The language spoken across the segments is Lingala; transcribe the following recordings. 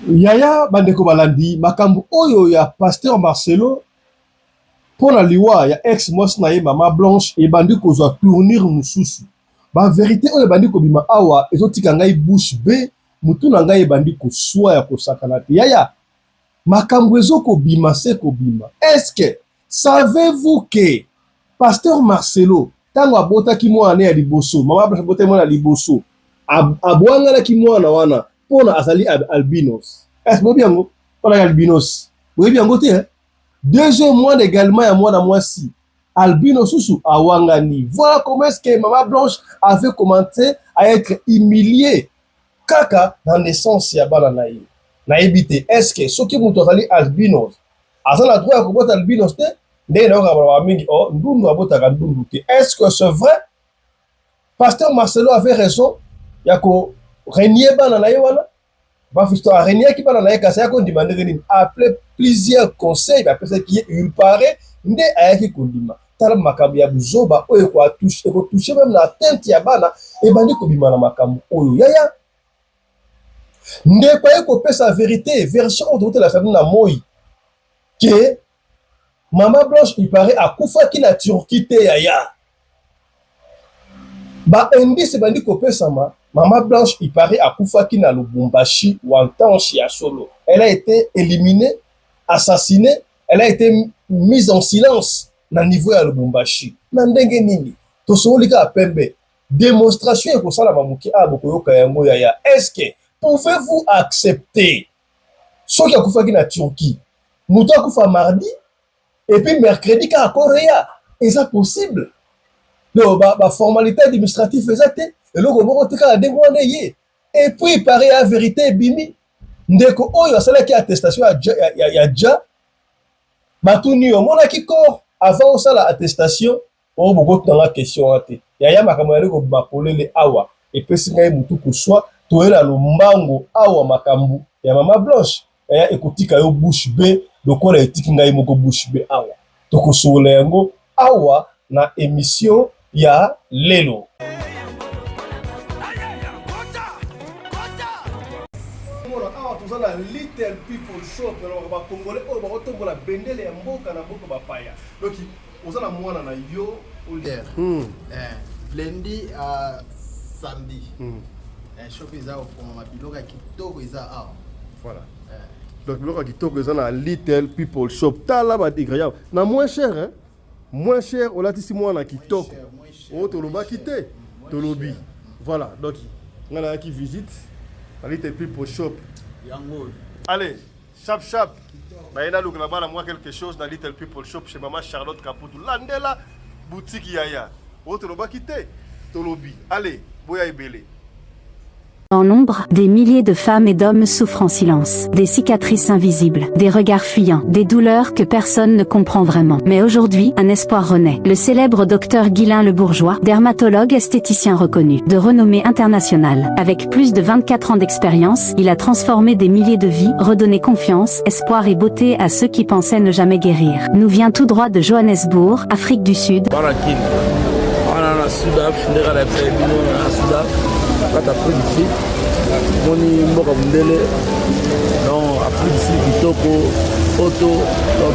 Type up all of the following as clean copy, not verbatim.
Yaya bandeko balandi makambo oyo ya Pasteur Marcelo pour la liwa ya ex mos na ye Mama Blanche ebandi kozwa tournure mususu. Ba vérité oyo ebandi kobima awa ezotika ngai bouche be mutu na ngai ebandi koswa ya kosakana te. Yaya makambo ezokobima se kobima. Est-ce que savez-vous que Pasteur Marcelo tango abotaki mwana ya liboso, Mama Blanche abotaki mwana ya liboso, abwanganaki mwana wana mpona azali albinos. Est-ce que biango mpona albinos boyebi yango te hein? 2 mois également ya mwana mwasi albino susu awangani. Voilà comment est-ce que Mama Blanche avait commencé à être humiliée kaka na naissance ya bana na ye. Nayebi te est-ce que soki moto azali albinos aza na droit ya kobota albinos te ndenge nayoka baloba mingi o ndundu abotaka ndundu te. Est-ce que c'est vrai? Pasteur Marcelo avait raison ya ko renier bana na ye wana bafisto a renier ki bana na ye kasi yako ndima ndenge nini après plusieurs conseils bapesa ki il paraît nde ayaki kondima tala makambo ya buzoba oyo ekotouche même na atteinte ya bana ebandi kobima na makambo oyo. Yaya ndeko aye kopesa vérité version autoroute la famille na moi que Mama Blanche il paraît akufaki na Turquie te. Yaya ba indice bandi kopesama Mama Blanche il paraît akufaki na Lubumbashi wantanshi ya solo. Elle a été éliminée, assassinée, elle a été mise en silence na niveau ya Lubumbashi. Na ndenge nini tosolika pembe démonstration ekosala mamuki abokoyoka yango. Yaya est-ce que pouvez-vous accepter soki akufaki na Turquie muto akufa mardi et puis mercredi ka akoreya? Est-ce possible? Non, ba formalité administrative ezate eloko moko tika la ndenge wana ye. Et puis il paraît la vérité bimi ndeko oyo asalaki attestation ya ja batuni omonaki corps avant osala attestation oyo bokotanga question ate. Yaya makambo ya leko bakolele awa epesi ngai mutu kuswa toyela lombango awa makambo ya Mama Blanche. Yaya ekotika yo bouche be lokola etiki ngai moko bouche be awa tokosola yango awa na émission ya lelo. La Little People Shop alors ba congolais oyo bakotombola bendele ya mboka na mboka bapaya donc ozala mwana na yo olier lundi à samedi shop eza ofoma biloko ya kitoko eza awa voilà donc biloko ya kitoko eza na Little People Shop tala ba ingrédients na moins cher hein moins cher olatisi mwana kitoko o tolobaki te tolobi voilà donc ngana ki visite la Little People Shop. Allez, chap chap. Baïna look là-bas, moi quelque chose dans Little People Shop chez Maman Charlotte Caputo. Landela boutique Yaya. Autre loba quitté. Tolobi. Allez, boya ibele. En nombre, des milliers de femmes et d'hommes souffrent en silence, des cicatrices invisibles, des regards fuyants, des douleurs que personne ne comprend vraiment. Mais aujourd'hui, un espoir renaît. Le célèbre docteur Guylain Le Bourgeois, dermatologue esthéticien reconnu, de renommée internationale. Avec plus de 24 ans d'expérience, il a transformé des milliers de vies, redonné confiance, espoir et beauté à ceux qui pensaient ne jamais guérir. Nous vient tout droit de Johannesburg, Afrique du Sud. Kata Afrique du Sud, moni mboka mundele, non Afrique du Sud kitoko, auto, donc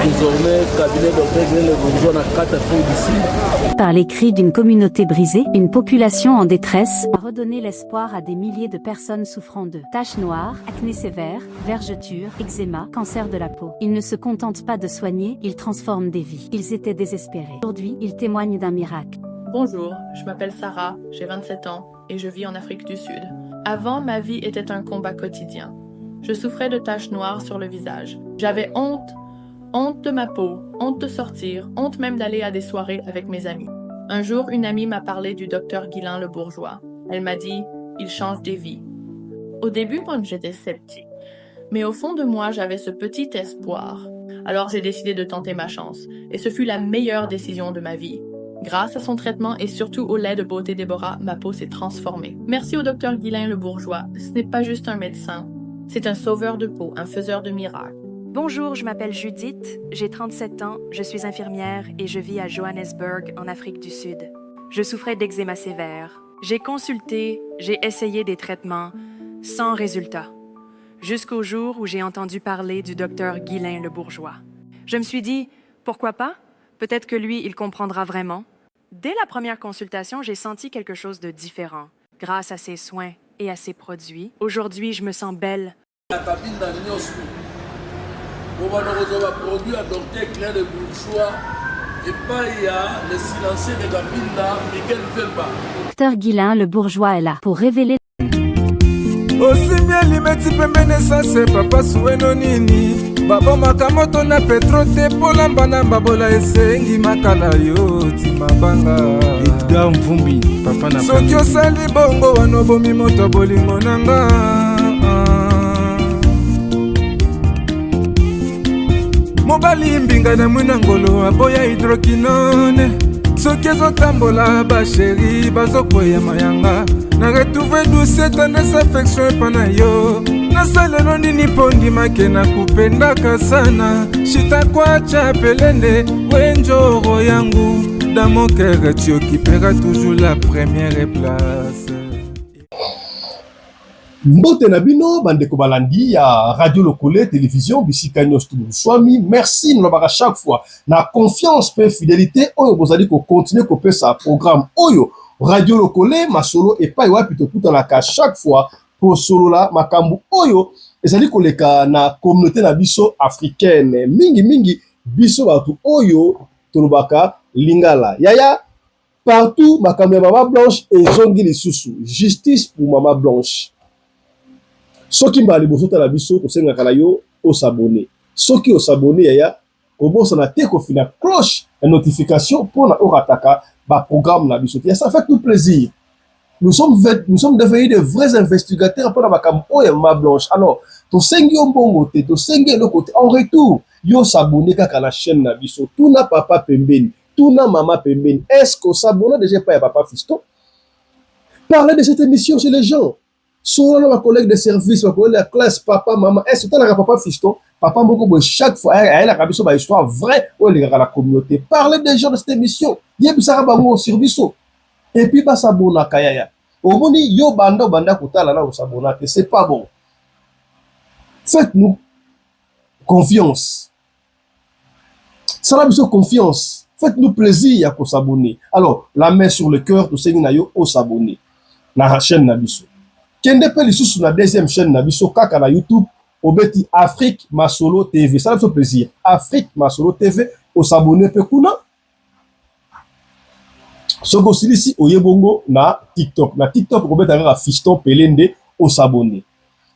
désormais cabinet docteur Guylain Le Bourgeois na Kata Afrique du Sud. Par les cris d'une communauté brisée, une population en détresse a redonné l'espoir à des milliers de personnes souffrant de taches noires, acné sévère, vergetures, eczéma, cancer de la peau. Ils ne se contentent pas de soigner, ils transforment des vies. Ils étaient désespérés. Aujourd'hui, ils témoignent d'un miracle. Bonjour, je m'appelle Sarah, j'ai 27 ans et je vis en Afrique du Sud. Avant, ma vie était un combat quotidien. Je souffrais de taches noires sur le visage. J'avais honte de ma peau, honte de sortir, honte même d'aller à des soirées avec mes amis. Un jour, une amie m'a parlé du docteur Guylain Le Bourgeois. Elle m'a dit « il change des vies ». Au début, moi, j'étais sceptique. Mais au fond de moi, j'avais ce petit espoir. Alors j'ai décidé de tenter ma chance. Et ce fut la meilleure décision de ma vie. Grâce à son traitement et surtout au lait de beauté Déborah, ma peau s'est transformée. Merci au docteur Guylain Le Bourgeois. Ce n'est pas juste un médecin. C'est un sauveur de peau, un faiseur de miracles. Bonjour, je m'appelle Judith, j'ai 37 ans, je suis infirmière et je vis à Johannesburg, en Afrique du Sud. Je souffrais d'eczéma sévère. J'ai consulté, j'ai essayé des traitements, sans résultat. Jusqu'au jour où j'ai entendu parler du docteur Guylain le Bourgeois. Je me suis dit, pourquoi pas? Peut-être que lui, il comprendra vraiment. Dès la première consultation, j'ai senti quelque chose de différent. Grâce à ses soins et à ses produits, aujourd'hui, je me sens belle. Docteur Guylain le Bourgeois est là pour révéler osimbi limeti pembene sase papa suweno nini babomaka moto na petro te polamba na babola esengi makala yo timabanga Edgar Mvumbi papa na soki osali bongo wana obomi moto bolingo nanga mobali mbinga na mwina ngolo aboya hydroquinone soki ezotambola basheri bazokwea mayanga na retrouve douce tendresse affection epana yo nasalelo nini mpo ndimake na kupendaka sana shitakwacha pelende wenjoro yangu dans mon cœur tu occuperas toujours la première place. Mbote na bino bandeko balandi ya Radio Lokole télévision bisika nyonso swami merci nous à chaque fois na confiance pe fidélité oyo bozali ko continuer ko pesa programme oyo Radio Lokole masolo epai wapi tokuta na ka chaque fois pour solo la makambu oyo ezali koleka na communauté na biso africaine mingi biso batu oyo tolobaka lingala yaya partout makambu ya Mama Blanche ezongi lisusu justice pour Mama Blanche. Soki mbali bosota la biso tosenga kala yo o s'abonner. Soki o s'abonner yaya kobosa na te ko fina cloche la notification pour na orataka ba programme na biso. Ça fait tout plaisir. Nous sommes devenus de vrais investigateurs pour la makambo ya Mama Blanche. Alors, to sengi o mbongo te, to sengi le côté en retour, yo s'abonner kaka la chaîne na biso. Tout na papa pembeni, tout na maman pembeni. Est-ce que s'abonner déjà pas ya papa Fiston? Parlez de cette émission chez les gens. Souvent, ma collègue de service, ma collègue de classe, papa, maman, est-ce que tu as papa Fiston? Papa Moko, chaque fois, elle a une histoire vraie où elle est dans la communauté. Parlez des gens de cette émission. Yebisara bango service. Et puis, bah, sabona kayaya. Au moment yo banda kutala na sabona, c'est pas bon. Faites-nous confiance. Ça n'a besoin de confiance. Faites-nous plaisir à s'abonner. Alors, la main sur le cœur, tout ça, yo au s'abonner. La chaîne Nabiso. Kende pe lisusu na deuxième chaîne na biso kaka na YouTube obeti Afrique Masolo TV. Ça fait plaisir. Afrique Masolo TV au s'abonner pe kuna. Soko silisi oyebongo na TikTok. Na TikTok obeta ka Fiston Pelende au s'abonner.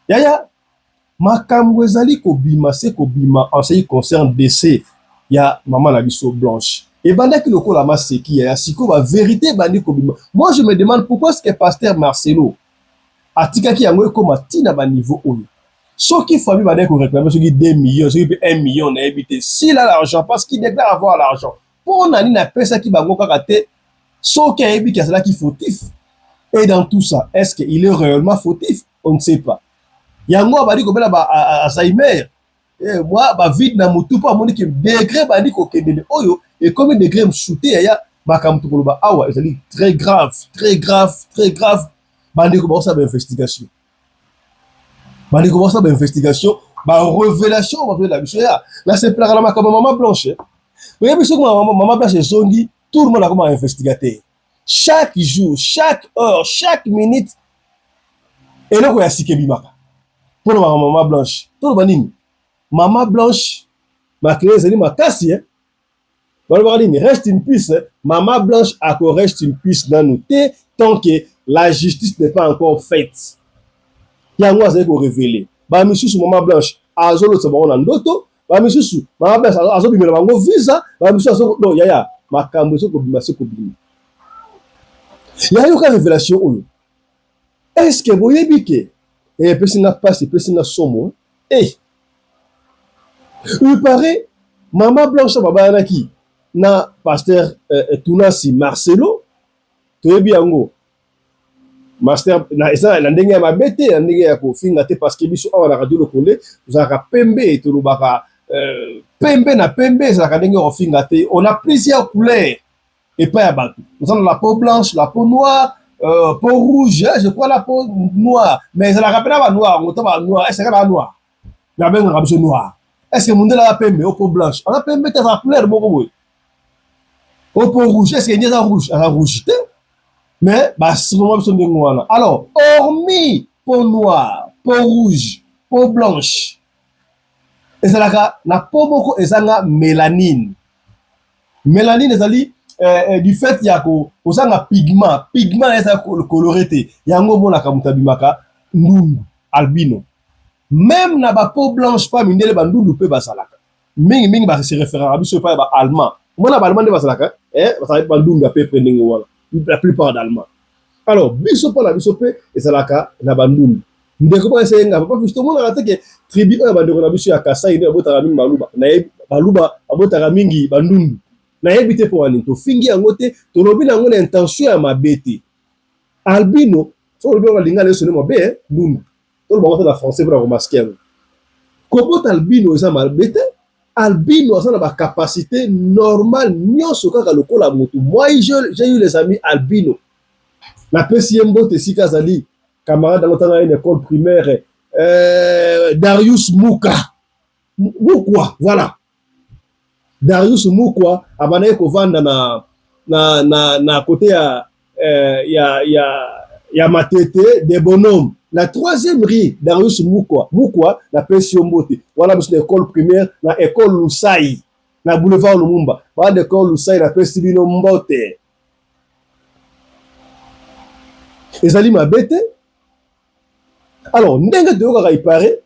Yaya makambo ezali ko bima se ko bima en ce qui concerne décès ya maman na biso Blanche. Et bandaki lokola maseki ya siko ba vérité bandi ko bima. Moi je me demande pourquoi est-ce que pasteur Marcelo atikaki yango ekoma tina ba niveau oyo soki famille ba deko réclamer soki 2 millions soki 1 million na ebité s'il a l'argent parce qu'il déclare avoir l'argent pour nani na pesa ki bango kaka te soki ebi ki asala ki fautif et dans tout ça est-ce qu'il est réellement fautif on ne sait pas yango ba diko bela ba Alzheimer et moi ba vide na mutu pa moni ki degré ba diko kendele oyo et comme degré msouté ya makamtu koloba awa ezali très grave bandi ko bosa ba investigation ba révélation ba la biso ya là c'est pour la Maman Blanche mais biso Maman Blanche zongi tout le monde a comme investigateur chaque jour chaque heure chaque minute et là ko ya sikebi maka pour Maman Blanche tout le monde Maman Blanche ma clé c'est makasi hein reste une puce Maman Blanche a ko reste une puce dans nous tant que la justice n'est pas encore faite. Il y a moi qui révélé. Ba misusu Maman Blanche azolo tsa bango na ndoto, ba misusu Maman Blanche azo bimela bango visa, ba misusu azo no yaya makambo so ko bima se ko bima. Il y a une révélation oyo. Est-ce que boyebi ke personne passe personne somo il paraît Maman Blanche baba naki na pasteur Tunasi Marcelo toyebi yango master na esa na ndenge ya mabete na ndenge ya kofinga te parce que biso awa na Radio Lokole uzaka pembe et tolobaka pembe na pembe za ka ndenge kofinga te on a plusieurs couleurs et pas ya bato nous avons la peau blanche la peau noire peau rouge, je crois la peau noire, mais ça la rappelle pas noir, on t'a noir, est-ce que la noir? La même raption noir. Est-ce que mon la pembe au peau blanche? On a pembe ta couleur beaucoup boy. Au peau rouge, est-ce qu'il y a ça rouge? À rouge, mais bah c'est vraiment besoin de noir. Alors, hormis peau noire, peau rouge, peau blanche, et ça la peau beaucoup et ça la mélanine. Mélanine ezali du fait ya ko osanga pigment eza coloré yango mona kamutabimaka ndundu albino même na ba peau blanche pa mindele ba ndundu pe basalaka mingi ba se référent abiso pa ba allemand mona ba allemand de basalaka basalaka ba ndundu pe prendenge wala la plupart d'allemand alors biso pa na biso pe ezalaka na ba ndundu ndeko ba esenga papa fisto mona atake tribu ba ndeko na biso ya Kasai ne abotaka mingi baluba na baluba abotaka mingi ba ndundu na yebite po wani to fingi yango te to lobi nango na intention ya mabete albino so lobi ba linga leso ne mabe ndundu to lobi ba na français pour remasquer comment albino eza mabete albino asa na ba capacité normale nyonso kaka lokola motu moi j'ai eu les amis albino na pesi mbote sika zali camarade dans l'autre une école primaire Darius Mukwa voilà Darius Mukwa abanaye kovanda na côté ya Matete des bonhommes la troisième rue Darius Mukwa na pesi mbote wana biso na école primaire na école Lusai na boulevard Lumumba wana école Lusai na pesi bino mbote ezali mabete alors ndenge toyokaka ipare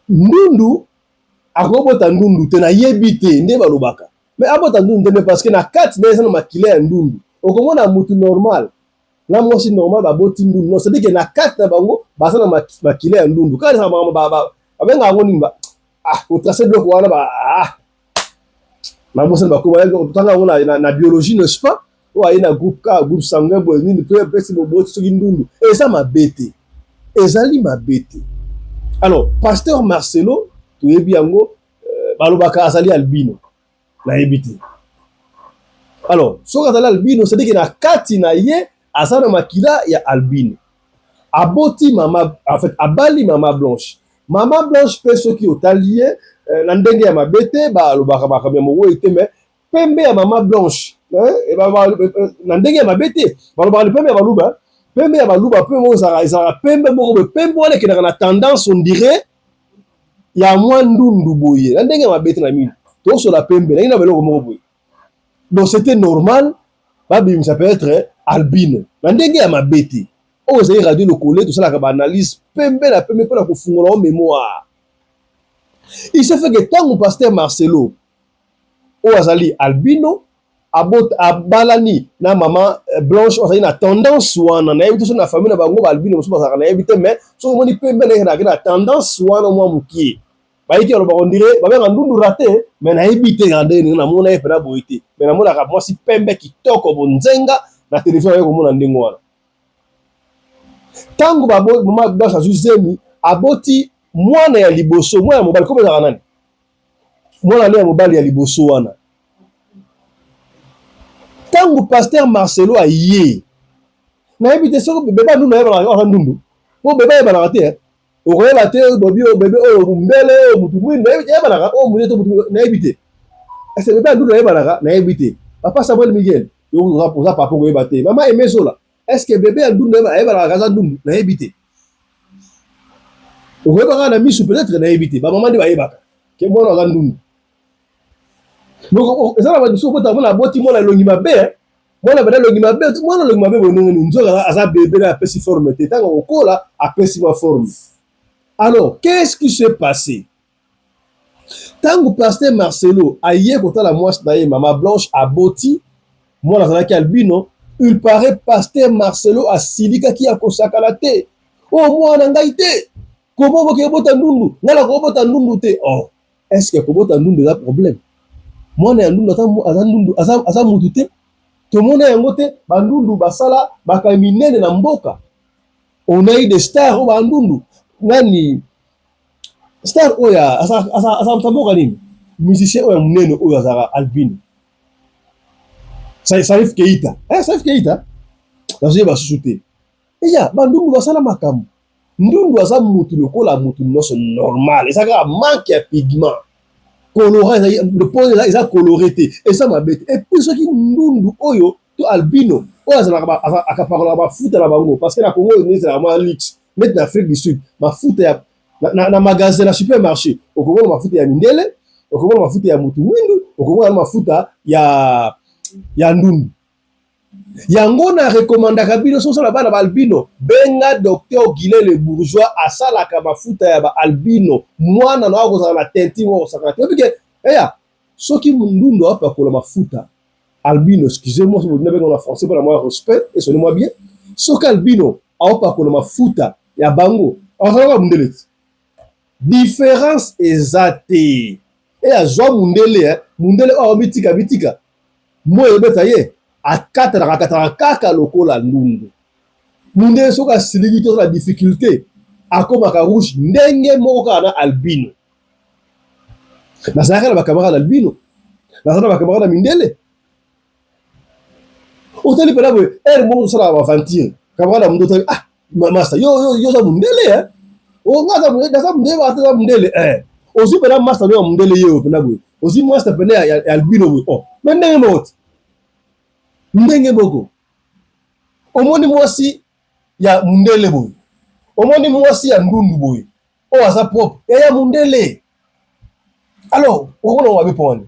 ndundu akobota ndundu te na yebi te nde balobaka mais abota ndundu te parce que na kati na eza na makila ya ndundu okomona mutu normal na mwasi normal baboti ndundu non c'est-à-dire que na kati na bango baza na makila ya ndundu kaka na bango babenga yango nini otrace biloko wana na mwasi bakoma tanga yango na biologie n'est-ce pas oyo aye na groupe ka groupe sanguin boye nini to epesi boboti soki ndundu eza mabete ezali mabete alors pasteur Marcelo toyebi yango balobaka azali albino nayebi te alors soki azali albino c'est-à-dire que na kati na ye aza na makila ya albino aboti mama en fait abali mama blanche mpe soki otali ye na ndenge ya mabete balobaka makambo ya mowoyi te mais pembe ya mama blanche na ndenge ya mabete balobaka pembe ya baluba pe mo ezalaka pembe moko pembe wana ekendaka na tendance on dirait ya mwa ndundu boye na ndenge ya mabete na mino tosola pembe na ina beloko moko boye donc c'était normal babimisa peut-être albino na ndenge ya mabete oyo ezali radio lokole tosalaka baanalyse pembe na pembe mpona kofungola o mémoire il se fait que ntango pasteur Marcelo oyo azali albino abalani na mama blanche azali na tendance wana nayebi te so na famille na bango baalbino mosusu bazalaka nayebi te mais soki omoni pembe nayebi na tendance wana mwa mokie bayiki aloba ondire babenga ndundu rate mais nayebi te nga ndenge namona ye mpena boye te mais namonaka mwasi pembe kitoko bonzenga na telefone aye komona ndenge wana ntango mama blanche azwi zemi aboti mwana ya liboso mwana ya mobali komo ezalaka nani mwana ne ya mobali ya liboso wana tango pasteur Marcelo aye nayebi te soki bebe ndundu ayebanaka ndundu po bebe ayebanaka te okoyeba te bebe oyo mbele oyo mutu mwindu ayebanaka oyo mutu mutu nayebi te ese bebe ndundu ayebanaka nayebi te papa Samuel Miguel oza papa koyeba te mama emezola eske bebe ya ndundu ayebanaka kaza ndundu nayebi te okoyebaka na misu peut-être nayebi te bamama nde bayebaka ke mwana aza ndundu donc ezala ba biso kota mona boti mona longi mabe mwana bana longi mabe bonongoni nzoka aza bébé na apesi forme te tanga okola apesi ma forme alors qu'est-ce qui s'est passé tango pasteur Marcelo aye kotala mwasi na ye mama blanche aboti mwana azalaki albino il paraît pasteur Marcelo asilikaki ya kosakala te mwana ngai te komo boke bota ndundu ngala ko bota ndundu te est-ce que ko bota ndundu eza problème mwana ya ndundu aza ndundu aza mutu te tomona yango te bandundu basala bakaminene na mboka on a eu des stars o bandundu nani star oya asa mtamboka nini musicien oya munene oya azaka albino Salif Keita nazoyeba susu te. Eya bandundu basala makambo. Ndundu aza mutu lokola mutu nyonso normal. Eza kaka manque ya pigment. Colorant, le peau eza coloré te. Eza mabe te. Et puis soki ndundu oyo to albino oyo azalaka akapakola mafuta na bango parce que na Congo ezalaka vraiment luxe. Net na Afrique du Sud, mafuta ya na magasin na supermarché, okomona mafuta ya mindele, okomona mafuta ya mutu mwindu, okomona mafuta ya ndundu. Yango na recommandaka bino so sala bana ba albino, benga docteur Guilain le Bourgeois asalaka mafuta ya ba albino, mwana na akozala na tenti wo sakate. Parce eya, soki ndundu apakola mafuta albino, excusez-moi si vous n'avez pas en français pour moi respect et sonnez-moi bien. Soki albino apakola mafuta ya bango, azalaka mundele. Différence ezate. Et azwa mundele, mundele o bitika. Mo ebeta ye akatara kaka lokola ndundu. Mundele soka siliki to la difficulté akomaka rouge ndenge moko kana albino. Nazaka na bakamara albino. Nazaka na bakamara mindele. Oteli pela bo mo sala aventure. Kamara mundota master yo za mundele o ngaza mundele ba mundele ozi pela master yo mundele yo pela bo ozi master pela ya albino bo ndenge moko omoni mwasi ya mundele bo omoni mwasi ya ndundu bo o aza propre ya mundele. Alors on va répondre.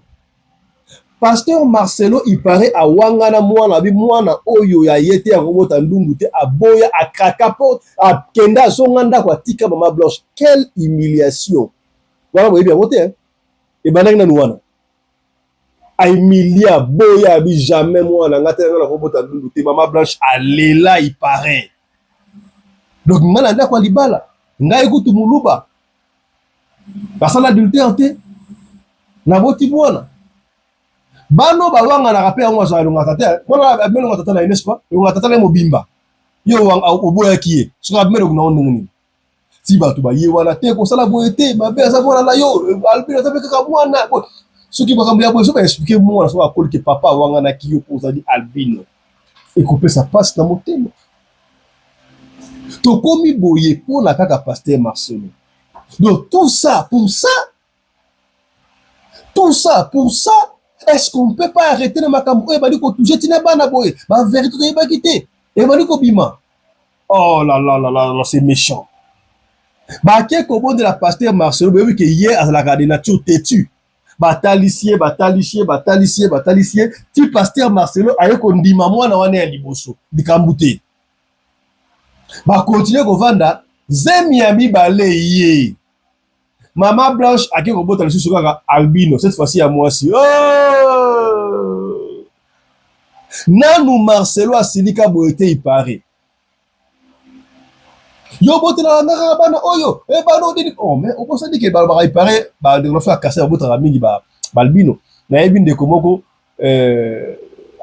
Pasteur Marcelo il paraît a wangana mwana oyo ya yete ya robota ndundu te aboya akrakapo a kenda zonganda kwa tika mama Blanche. Quelle humiliation. Voilà vous bien voté et banaki na nuwana a humilia boya bi jamais mwana ngata na robota ndundu te mama Blanche alela il paraît. Donc mala nda kwa libala ngai kutu muluba basala adultère te na boti mwana bano balwanga na rapé yango azali longa tata mona abelo longa tata na n'est-ce pas longa tata na mobimba yo oboya kiye so abelo kuna ondunguni ti bato ba ye wana te ko sala boyete ba be za bona na yo albino tape kaka mwana soki bakambo ya boye so ba expliquer mwana so akoli ke papa wanga na kiyo poza di albino et couper sa passe na motema to komi boye pour la kaka pasteur Marcelo. Donc tout ça pour ça est-ce qu'on peut pas arrêter le makambo? Badi ko toucher tina bana boy. Ba vérité to yeba kité. E badi ko bima. Oh là, c'est méchant. Ba ke ko bon de la pasteur Marcelo, ba oui que hier à la de nature têtu. Ba talicier. Ti pasteur Marcelo aye ko ndima mwana wana ya liboso. Dikambute. Ba continuer ko vanda zemiami bale. Mama Blanche a qui robota le sous albino cette fois-ci à moi aussi. Oh! Nanu Marcelo a silika boete il paraît. Yo bote na ngara bana oyo e bano dini oh mais on pense dire que ba il paraît ba de faire casser bota mingi ba albino. Na ebin de komoko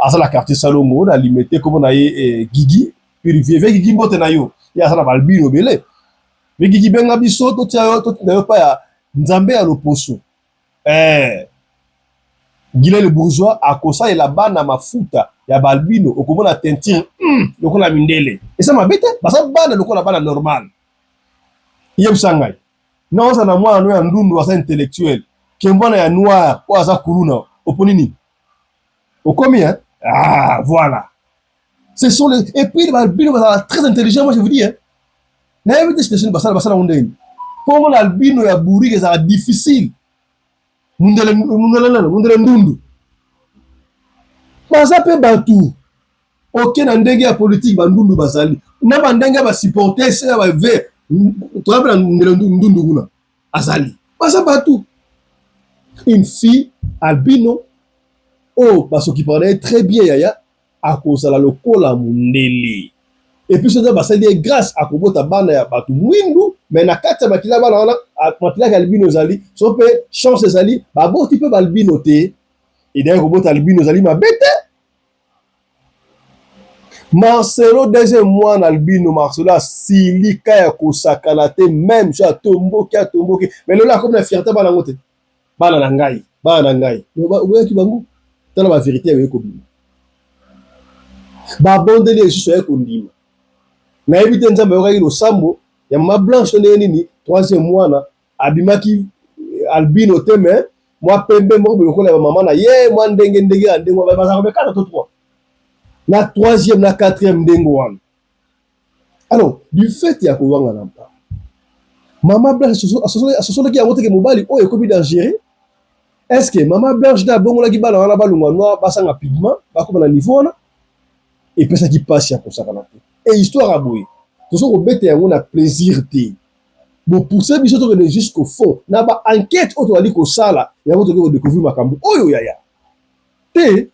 asala quartier Salongo na limité comme na Gigi purifier ve Gigi bote na yo. Ya asala albino belé. Mais qui benga biso to tia to na pa ya nzambe ya loposo Guilain le Bourgeois akosa ela bana mafuta ya balbino okomona teinture lokola mindele et ça mabete basa bana lokola bana normal yem sangai non ça na mwana no ya ndundu asa intellectuel kembona ya noir o asa kuluna oponini okomi voilà ce sont les et puis le balbino va très intelligent moi je vous dis na éviter situation basala ondeni pour l'albino ya buri que ça difficile mundele ndundu baza pe batu OK na ndenge ya politique bandundu bazali na bandenge ba supporter c'est ba ve to abla ndundu kuna azali baza batu une fille albino parce qu'il parlait très bien yaya à cause la lokola mundele. Et puis, c'est grâce à Kobota Bana ya Batu Mwindu, mais na kata makila bana wana, makila albino zali, so pe chance zali, babo ti pe albino te, et d'ailleurs Kobota albino zali ma bête. Marcelo deuxième mois albino Marcelo silika ya kosakana te même so tomboki, mais là comme la fierté bana ngote. Bana ngai. Oya ki bangu, tala ba vérité ya ko bima. babondeli lisusu ya kondima nayebi te nzambe ayokaki losambo ya mama blanche ndenge nini troisième mwana abimaki albino te me mwa pembe moko lokola ya mama na ye mwa ndenge ya ndenge bazaka bekata to 3 na troisième na quatrième ndenge wana. Alors du fait ya kowanga na mpa mama blanche asosolaki yango teke mobali oyo ekomi dangereux. Est-ce que mama blanche da bongolaki bana wana balungwa noir basanga pigment bakoma na niveau wana epesaki pasi ya kosakana te et histoire a boye tozo kobeta yango na plaisir te bopousse biso tokende jusqu'au fond na baenquête oyo tozali kosala yango tokoki kodécouvrir makambo oyo yaya te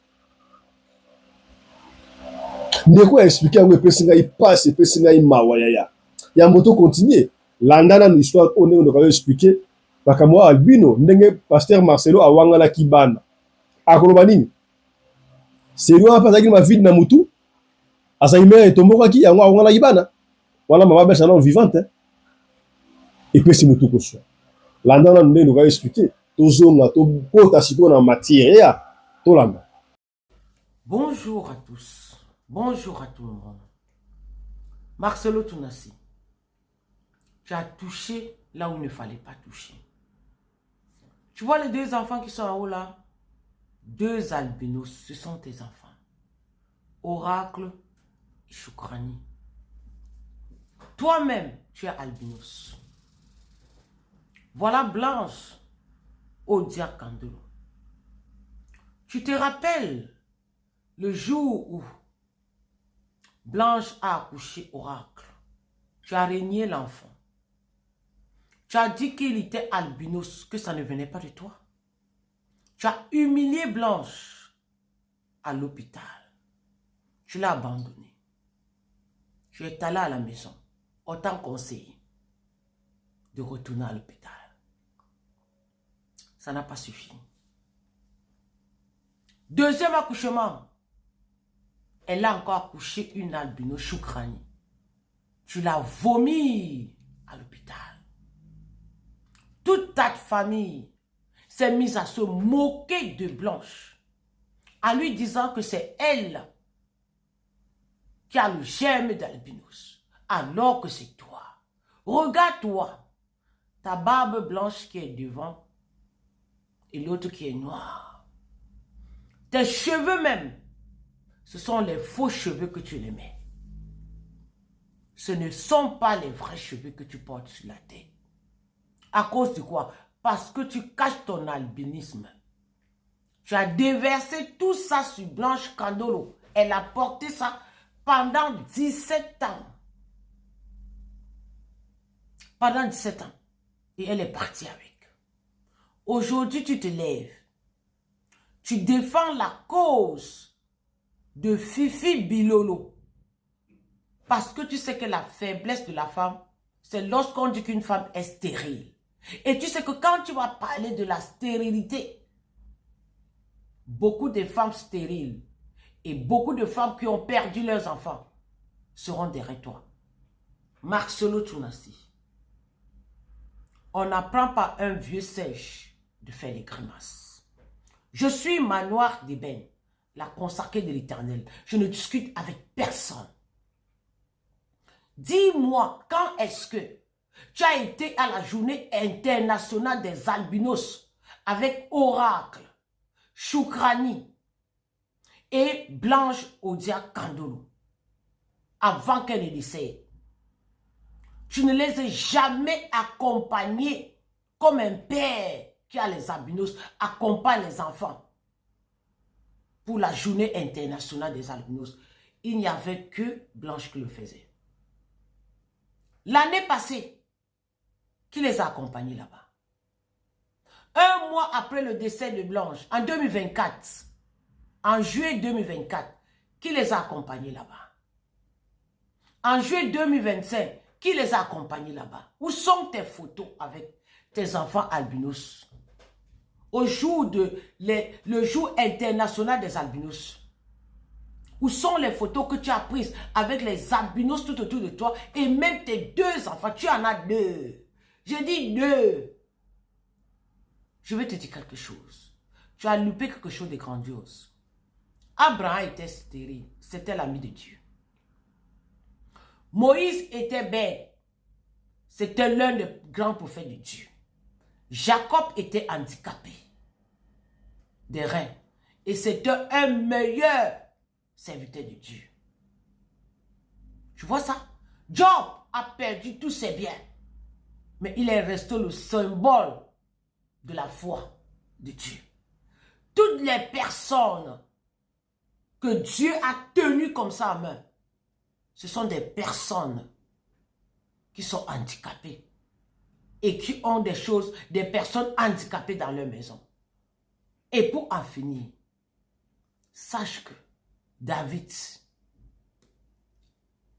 ndeko aexplike yango epesi ngai pasi epesi ngai mawa yaya yango tokontinue landa na histoire oyo ndenge ndoka explike makambo ya albino ndenge pasteur Marcelo awangalaki bana akoloba nini seri wana mpe azalaki na mavide na mutu azali mere etombokaki yango awangalaki bana wana mama bese ana vivante epesi mutu koswa landa na ndenge ndoka explike tozonga tokota sikoyo na matière ya tolanda. Bonjour à tous, bonjour à tout le monde. Marcelo Tounassi, tu as touché là où il ne fallait pas toucher. Tu vois les deux enfants qui sont en haut là? Deux albinos, ce sont tes enfants. Oracle et Choukrani. Toi-même, tu es albinos. Voilà Blanche Odia Kandolo. Tu te rappelles le jour où Blanche a accouché Oracle? Tu as régné l'enfant. Tu as dit qu'il était albinos, que ça ne venait pas de toi. Tu as humilié Blanche à l'hôpital. Tu l'as abandonné. Tu es allé à la maison, autant conseillé de retourner à l'hôpital. Ça n'a pas suffi. Deuxième accouchement, elle a encore accouché une albino Choukrani. Tu l'as vomi à l'hôpital. Toute ta famille s'est mise à se moquer de Blanche, en lui disant que c'est elle qui a le germe d'albinos, alors que c'est toi. Regarde-toi, ta barbe blanche qui est devant et l'autre qui est noire. Tes cheveux même, ce sont les faux cheveux que tu les mets. Ce ne sont pas les vrais cheveux que tu portes sur la tête. À cause de quoi? Parce que tu caches ton albinisme. Tu as déversé tout ça sur Blanche Kandolo. Elle a porté ça pendant 17 ans. Pendant 17 ans. Et elle est partie avec. Aujourd'hui, tu te lèves. Tu défends la cause de Fifi Bilolo. Parce que tu sais que la faiblesse de la femme, c'est lorsqu'on dit qu'une femme est stérile. Et tu sais que quand tu vas parler de la stérilité, beaucoup de femmes stériles et beaucoup de femmes qui ont perdu leurs enfants seront derrière toi. Marcelo Tounassi. On n'apprend pas un vieux sèche de faire des grimaces. Je suis Manoir d'Ébène, la consacrée de l'Éternel. Je ne discute avec personne. Dis-moi, quand est-ce que tu as été à la journée internationale des albinos avec Oracle, Choukrani et Blanche Odia Kandolo avant qu'elle ne décède? Tu ne les as jamais accompagnés comme un père qui a les albinos accompagne les enfants pour la journée internationale des albinos. Il n'y avait que Blanche qui le faisait. L'année passée, qui les a accompagnés là-bas? Un mois après le décès de Blanche, en 2024, en juillet 2024, qui les a accompagnés là-bas? En juillet 2025, qui les a accompagnés là-bas? Où sont tes photos avec tes enfants albinos? Au jour le jour international des albinos. Où sont les photos que tu as prises avec les albinos tout autour de toi et même tes deux enfants? Tu en as deux. Je dis deux. Je vais te dire quelque chose. Tu as loupé quelque chose de grandiose. Abraham était stérile. C'était l'ami de Dieu. Moïse était bête. C'était l'un des grands prophètes de Dieu. Jacob était handicapé des reins. Et c'était un meilleur serviteur de Dieu. Tu vois ça? Job a perdu tous ses biens. Mais il est resté le symbole de la foi de Dieu. Toutes les personnes que Dieu a tenues comme ça en main, ce sont des personnes qui sont handicapées et qui ont des choses, des personnes handicapées dans leur maison. Et pour en finir, sache que David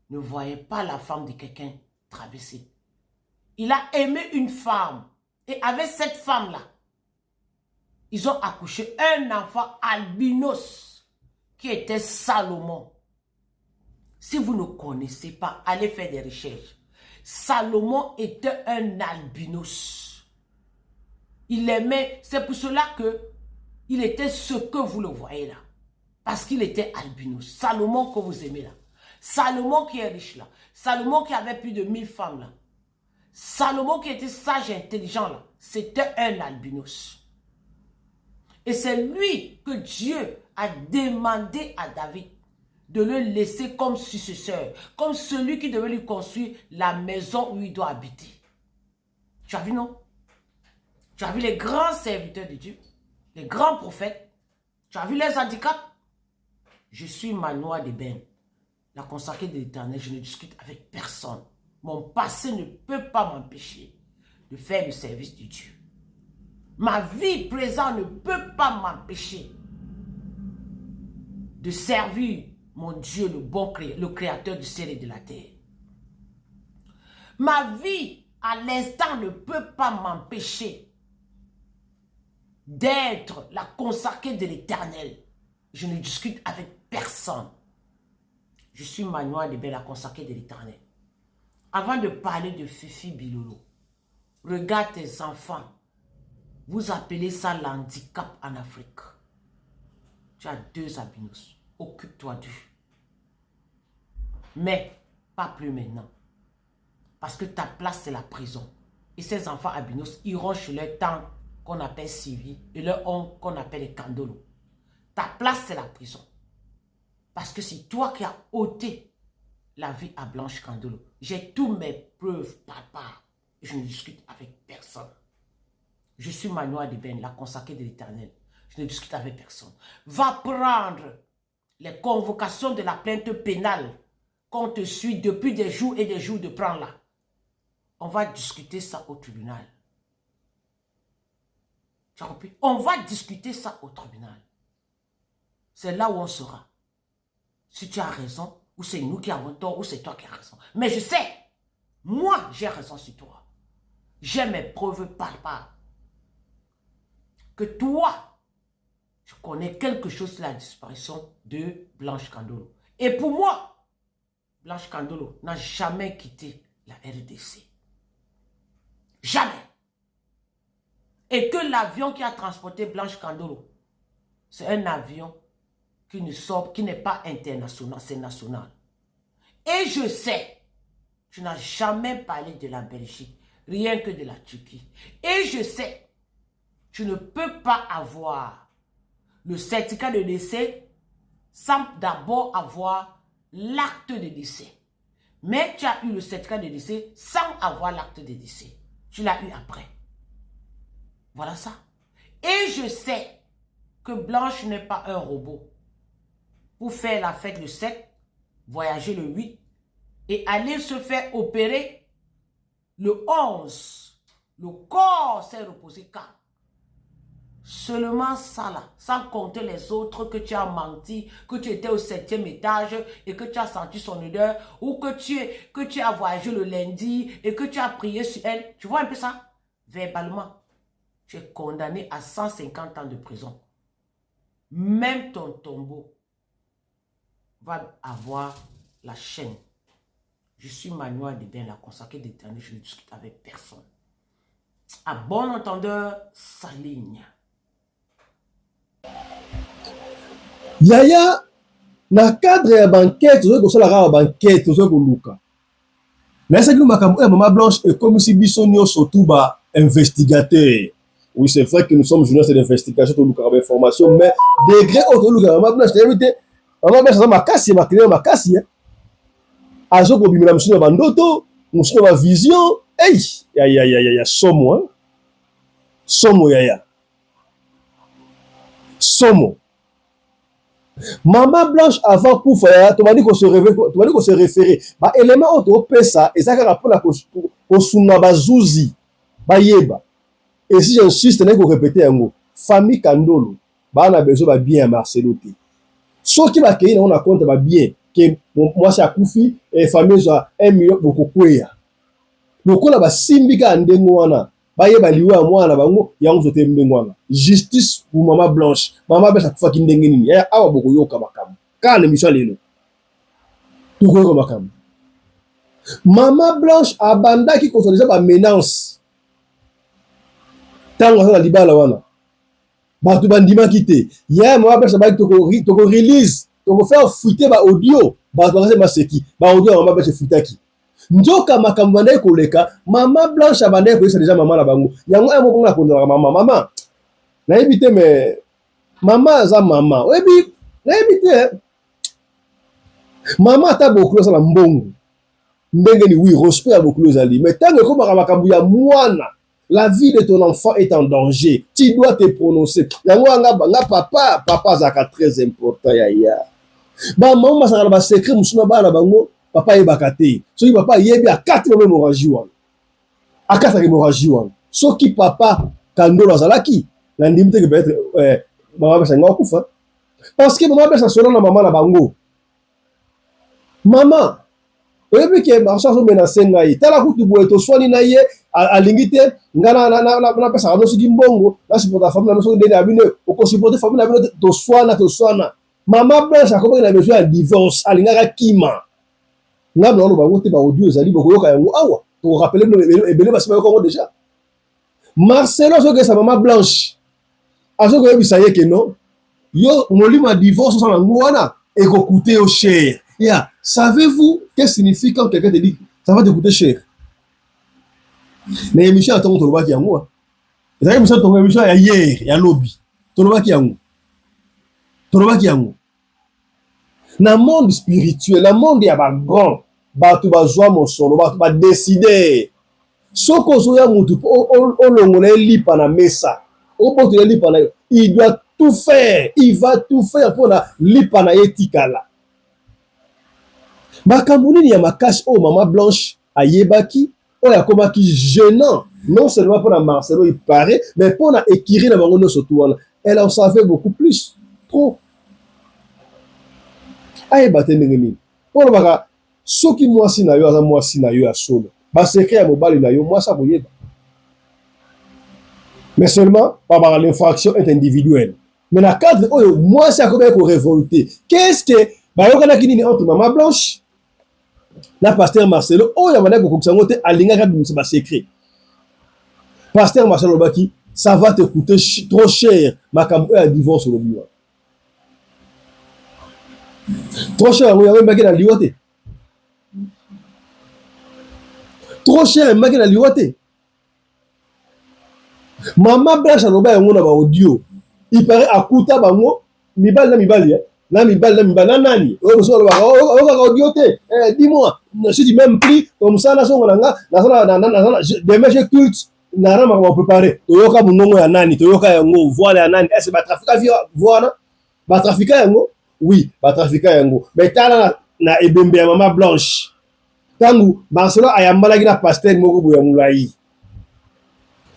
ne voyait pas la femme de quelqu'un traverser. Il a aimé une femme. Et avec cette femme-là, ils ont accouché un enfant albinos qui était Salomon. Si vous ne connaissez pas, allez faire des recherches. Salomon était un albinos. Il aimait, c'est pour cela que il était ce que vous le voyez là. Parce qu'il était albinos. Salomon que vous aimez là. Salomon qui est riche là. Salomon qui avait plus de 1000 femmes là. Salomon qui était sage et intelligent là. C'était un albinos. Et c'est lui que Dieu a demandé à David de le laisser comme successeur. Comme celui qui devait lui construire la maison où il doit habiter. Tu as vu non? Tu as vu les grands serviteurs de Dieu? Les grands prophètes? Tu as vu les handicaps? Je suis Manoa de Ben, la consacrée de l'Éternel. Je ne discute avec personne. Mon passé ne peut pas m'empêcher de faire le service de Dieu. Ma vie présente ne peut pas m'empêcher de servir mon Dieu, le créateur du ciel et de la terre. Ma vie à l'instant ne peut pas m'empêcher d'être la consacrée de l'Éternel. Je ne discute avec personne. Je suis Manoa de Ben, la consacrée de l'Éternel. Avant de parler de Fifi Bilolo, regarde tes enfants. Vous appelez ça l'handicap en Afrique. Tu as 2 albinos. Occupe-toi d'eux. Mais pas plus maintenant. Parce que ta place, c'est la prison. Et ces enfants albinos iront chez leur tante qu'on appelle Sylvie et leur oncle qu'on appelle les Candolo. Ta place, c'est la prison. Parce que c'est toi qui as ôté la vie à Blanche Candolo. J'ai tous mes preuves, papa. Je ne discute avec personne. Je suis Manoa de Ben, la consacrée de l'Éternel. Je ne discute avec personne. Va prendre les convocations de la plainte pénale qu'on te suit depuis des jours et des jours de prendre là. On va discuter ça au tribunal. Tu as compris? On va discuter ça au tribunal. C'est là où on sera. Si tu as raison, ou c'est nous qui avons tort, ou c'est toi qui as raison. Mais je sais, moi j'ai raison sur toi. J'ai mes preuves palpables. Que toi, tu connais quelque chose sur la disparition de Blanche Candolo. Et pour moi, Blanche Candolo n'a jamais quitté la RDC. Jamais. Et que l'avion qui a transporté Blanche Candolo, c'est un avion qui ne sort, qui n'est pas international, c'est national. Et je sais, tu n'as jamais parlé de la Belgique, rien que de la Turquie. Et je sais, tu ne peux pas avoir le certificat de décès sans d'abord avoir l'acte de décès. Mais tu as eu le certificat de décès sans avoir l'acte de décès. Tu l'as eu après. Voilà ça. Et je sais que Blanche n'est pas un robot. Pour faire la fête le 7, voyager le 8 et aller se faire opérer le 11. Le corps s'est reposé quand? Seulement ça là, sans compter les autres que tu as menti, que tu étais au 7e étage et que tu as senti son odeur, ou que tu as voyagé le lundi et que tu as prié sur elle. Tu vois un peu ça? Verbalement, tu es condamné à 150 ans de prison. Même ton tombeau va avoir la chaîne. Je suis Manoa de Ben, la consacrée d'Éternel, je ne discute avec personne. À bon entendeur, sa ligne. Yaya na cadre ya banquette zo ko sala ka banquette zo ko luka na ça que makambo e Maman Blanche et comme si biso nyonso tout ba investigateur. Oui, c'est vrai que nous sommes journalistes d'investigation tout luka ba information mais degré auto luka Maman Blanche t'invité Maman Blanche ça makasi makasi azo ko bimela musino bandoto musino ba vision hey ya somo yaya somo. Maman Blanche avant pour faire, tu m'as dit qu'on se référer. Bah élément auto pesa et ça rapport la kosuna bazuzi bayeba. Et si j'insiste n'est qu'on répéter un mot, famille Kandolo, bah on a besoin ba bien Marcelo T. Ce qui va créer on a compte ba bien que moi c'est Akufi et famille za 1 million beaucoup kweya. Lokola ba simbika ndengo wana. Bayeba liwa mwana bango yango zote mndengwana. Justice pour Maman Blanche. Maman Blanche akufa kindenge nini? Ya awa boko yoka makamu. Kana misha lelo. Tuko yoka makamu. Maman Blanche abandaki konsoliza ba menace. Tango na libala wana. Batu bandima kite. Ya Maman Blanche abaki toko release, toko faire fuiter ba audio. Batu bakase maseki. Ba audio Maman Blanche fuitaki. Njoka makambo bandai koleka Maman Blanche abandai koleka déjà maman na bango yango emo konga kondela maman na ebite mais maman za maman oyebi na ebite maman ata bokulu sala mbongo ndenge ni oui respect bokulu zali mais tango ko makambo ya mwana la vie de ton enfant est en danger tu dois te prononcer yango nga papa zaka très important ya ba maman sala ba secret musuna ba na bango papa ebakate soki papa yebi akati na hémorragie wana akata hémorragie wana soki papa Kandolo azalaki na ndimite que peut-être Maman Blanche nga kufa parce que Maman Blanche solo na maman na bango maman oyebi ke marcha so menacer ngai tala kutu boye to swani na ye alingi te ngana na pesa no soki mbongo na supporter famille na so ndene abine oko supporter famille na bino to swana Maman Blanche akoba na besoin de divorce alingaka kima ngam na bango te ba audio ezali boko yoka yango awa to rappeler ebele basima yoko déjà Marcelo so que sa Maman Blanche aso ko yebisa ye ke non yo molima divorce sans ngwana et ko coûter au cher ya savez-vous qu'est-ce que signifie quand quelqu'un te dit ça va te coûter cher na émission atongo to lobaki yango ezali émission to émission ya hier ya lobby to lobaki yango na monde spirituel na monde ya ba grand batu bazwa mosolo batu ba décider soko zo ya mutu olongola lipa na mesa oboto lipa na il doit tout faire il va tout faire pour la lipa na etikala makambo nini ya makasi o Maman Blanche ayebaki o ya komaki gênant non seulement pour la Marcelo il paraît mais pour na écrire na bango no surtout wana elle en savait beaucoup plus trop ayebate ndenge nini pour baka soki mwasi na yo aza mwasi na yo ya solo ba secret ya mobali na yo mwasi aboyeba mais seulement par l'infraction est individuelle mais na cadre oyo mwasi akobe ko révolter qu'est-ce que bayokana kinini entre Maman Blanche na Pasteur Marcelo oyo amana ko koksango te alingaka bimisa ba secret Pasteur Marcelo baki ça va te coûter trop cher makambo ya divorce lo biwa trop cher oyo mbaki na liwote trop cher mbaki na liwote Maman Blanche aloba yango na ba audio il paraît akuta bango mibali na nani oyo so aloba audio te dis-moi je dis même prix comme ça na songo nanga na demain je culte na rama ko préparer toyoka munongo ya nani toyoka yango voile ya nani est-ce ba trafika voilà ba trafika yango oui ba trafika yango mais tala na ebembe ya Maman Blanche tangu Marcelo ayambala na pasteur moko boya mulai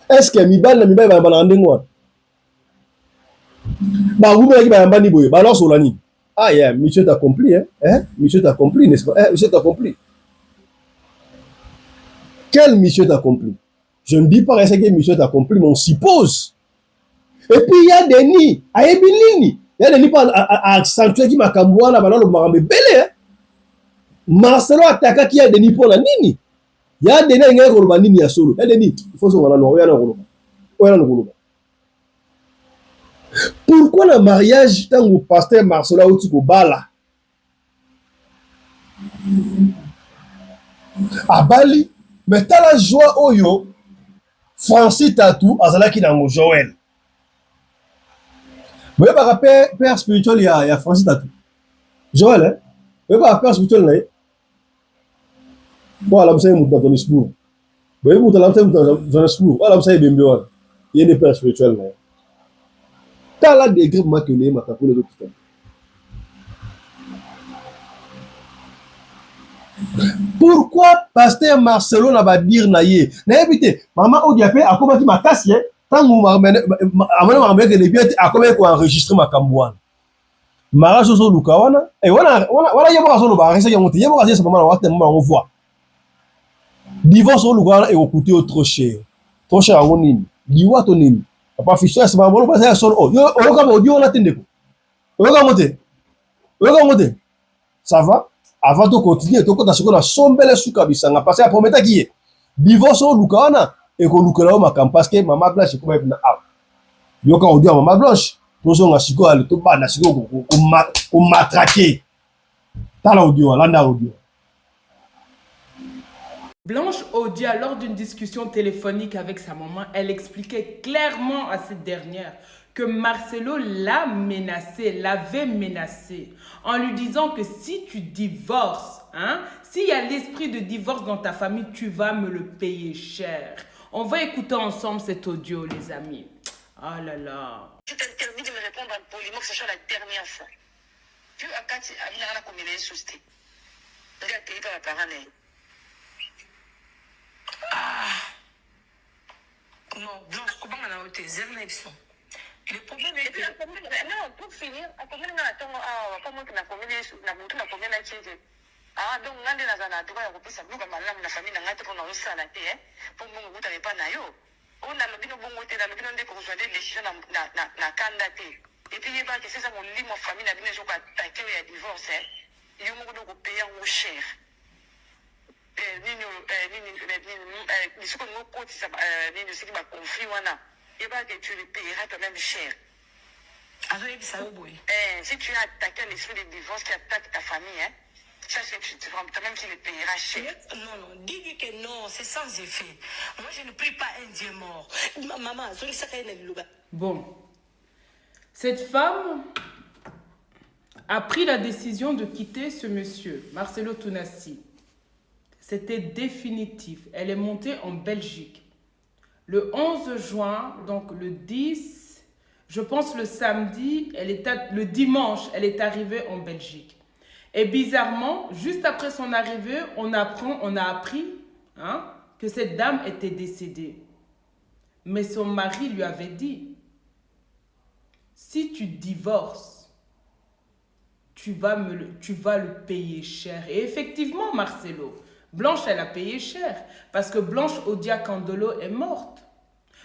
est-ce que mibali ba ndengwa ba wumela ki ba yambani boye ba loso lani ah yeah monsieur t'a compris monsieur t'a compris n'est-ce pas monsieur t'a compris quel monsieur t'a compris je ne dis pas que monsieur t'a compris mais on suppose et puis il y a des nids ayebi nini il y a des nids pas accentuer ki makambo wana ba lo makambe belé Marcelo ataka ki ya des nids pour la nini ya des nids ngeko ba nini ya solo ya des nids il faut so wana no ya na koloba oya na koloba Pourquoi le mariage, tant que pasteur Marcelo a dit que bala? À Bali, mais t'as la joie oyo, Francis Tatou, azalaki na Joël. Vous voyez par père spirituel, il y a Francis Tatou. Joël, hein? Vous voyez par père spirituel, là? Bon, là, vous savez, vous avez un discours. Vous voyez, vous avez un discours. Voilà, vous savez, bien, il y a des pères spirituels, là. T'as là des grippes, moi, que les matins pour les autres. Pourquoi pasteur Marcelo n'a pas dire naïe? N'a évité. Maman Odiapé a commencé ma casse, hein? Tant que je suis à combien qu'on enregistre ma cambouane. Mara Joso Lukawana, et voilà, y'a pas de reste, y'a monté, y'a pas de moment on voit. Divorce au Lukawana et au coûté trop cher. Trop cher à mon nid. Diwa ton nid. Papa Fischer, c'est ma bonne passé à son oh. Yo, on a tendu. On va monter. Ça va? Avant de continuer, tu as ce qu'on a sombé sous Kabisanga. Parce que la première qui est divorce au Lukawana et qu'on Lukawana ma campagne parce que maman blanche est comme une out. Yo, quand on dit à maman blanche, tous on a chico à l'autoba, na chico qu'on matraqué. T'as l'audio, là, audio. Blanche Odia, lors d'une discussion téléphonique avec sa maman, elle expliquait clairement à cette dernière que Marcelo l'avait menacé en lui disant que si tu divorces, hein, s'il y a l'esprit de divorce dans ta famille, tu vas me le payer cher. On va écouter ensemble cet audio, les amis. Oh là là. Je t'interdis de me répondre poliment que ce soit la dernière fois. Tu as Kati Amina comme il est susté. Regarde, tu es pas la parole. Non, Blanche, comment on a été zéro élection. Le problème est que... Non, pour finir, comment on a combien de choses. Ah, donc, on a des nazana, tu vas repasser ça, nous, comme la famille, on a été pour nous salater, pour nous, vous n'avez pas naïo. On a le bien bon côté, on a le bien de qu'on soit des décisions na candidaté. Et puis, il y a que c'est ça, mon lit, ma famille, n'a bien joué à attaquer et à divorcer. Il y a beaucoup de payer en cher. Tu le payeras toi-même cher. Si tu as attaqué l'esprit de divorce qui attaque ta famille, hein, sache que toi-même tu le payeras cher. Non, dis que non, c'est sans effet. Moi, je ne prie pas un Dieu mort. Maman, je ne sais pas. Bon, cette femme a pris la décision de quitter ce monsieur, Marcelo Tounassi. C'était définitif. Elle est montée en Belgique. Le 11 juin, donc le 10, je pense le samedi, le dimanche, elle est arrivée en Belgique. Et bizarrement, juste après son arrivée, on a appris hein, que cette dame était décédée. Mais son mari lui avait dit, si tu divorces, tu vas le payer cher. Et effectivement, Marcelo, Blanche, elle a payé cher parce que Blanche Odia Kandolo est morte.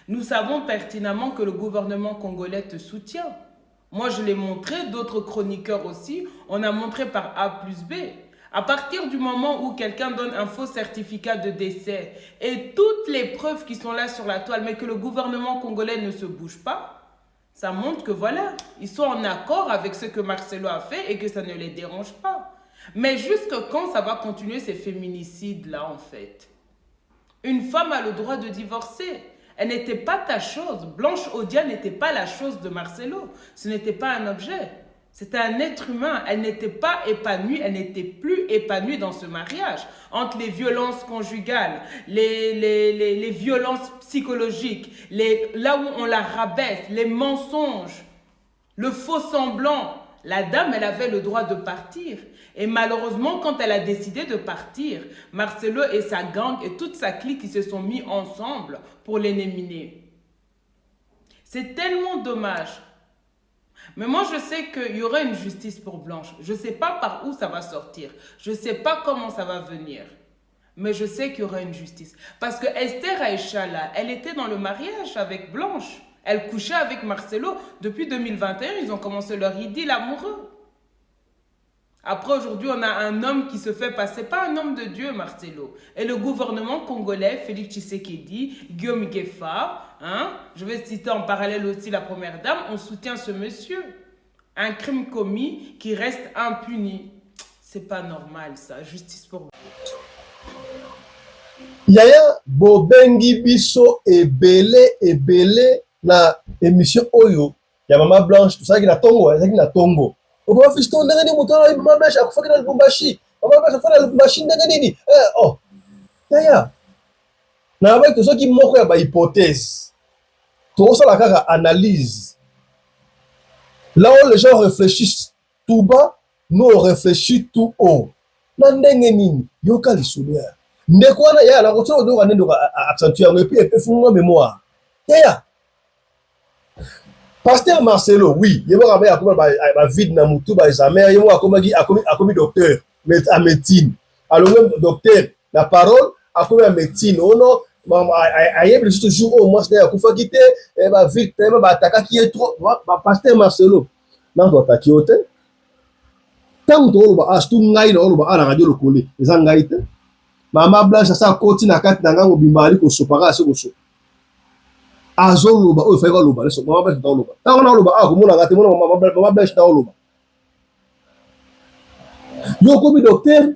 Nous savons pertinemment que le gouvernement congolais te soutient. Moi, je l'ai montré, d'autres chroniqueurs aussi. On a montré par A plus B. À partir du moment où quelqu'un donne un faux certificat de décès et toutes les preuves qui sont là sur la toile, mais que le gouvernement congolais ne se bouge pas, ça montre que voilà, ils sont en accord avec ce que Marcelo a fait et que ça ne les dérange pas. Mais jusque quand ça va continuer ces féminicides-là, en fait? Une femme a le droit de divorcer. Elle n'était pas ta chose. Blanche Odia n'était pas la chose de Marcelo. Ce n'était pas un objet. C'était un être humain. Elle n'était pas épanouie. Elle n'était plus épanouie dans ce mariage. Entre les violences conjugales, les violences psychologiques, là où on la rabaisse, les mensonges, le faux semblant. La dame, elle avait le droit de partir. Et malheureusement, quand elle a décidé de partir, Marcelo et sa gang et toute sa clique qui se sont mis ensemble pour l'éliminer. C'est tellement dommage. Mais moi, je sais qu'il y aura une justice pour Blanche. Je ne sais pas par où ça va sortir. Je ne sais pas comment ça va venir. Mais je sais qu'il y aura une justice. Parce que Esther Aïcha, là, elle était dans le mariage avec Blanche. Elle couchait avec Marcelo. Depuis 2021, ils ont commencé leur idylle amoureux. Après, aujourd'hui, on a un homme qui se fait passer, pas un homme de Dieu, Marcelo. Et le gouvernement congolais, Félix Tshisekedi, Guillaume Gueffa, hein, je vais citer en parallèle aussi la première dame, on soutient ce monsieur. Un crime commis qui reste impuni. C'est pas normal, ça. Justice pour... Yaya bobengi biso ebele na émission Oyo. Ya Mama Blanche, tout ça qui na Tongo, ça qui na Tongo. On va fister on ndenge ni mutala Mama Blanche akufaki na Lubumbashi. Mama Blanche akufaki na Lubumbashi ndenge nini? Oh. Yaya. Na ba to so ki moko ya ba hypothèse. To ça la kaka analyse. Là où les gens réfléchissent tout bas, nous on réfléchit tout haut. Na ndenge nini? Yoka lisoulia. Ndeko wana ya la rotso do wana ndo accentuer et puis fondre mémoire. Yaya. Pasteur Marcelo, oui, il m'a rappelé à vide na mutu ba examen, il m'a commis docteur, mais à médecine. Alors même docteur, la parole a commis à médecine. Oh non, aïe, le toujours au moins c'est à kufa quitter, et ba vite, ba attaquer qui est trop, pasteur Marcelo. Non, doit attaquer au thé. Tant que on va acheter ngai na on va à la radio le coller, les angaïte. Mama Blanche ça continue à quatre dans un bimbali ko sopara à ce ko so. Azoloba o feka loba leso Mama Blanche dans loba. Tant on a loba ah komona ngate mona Mama Blanche dans loba. Yo komi docteur,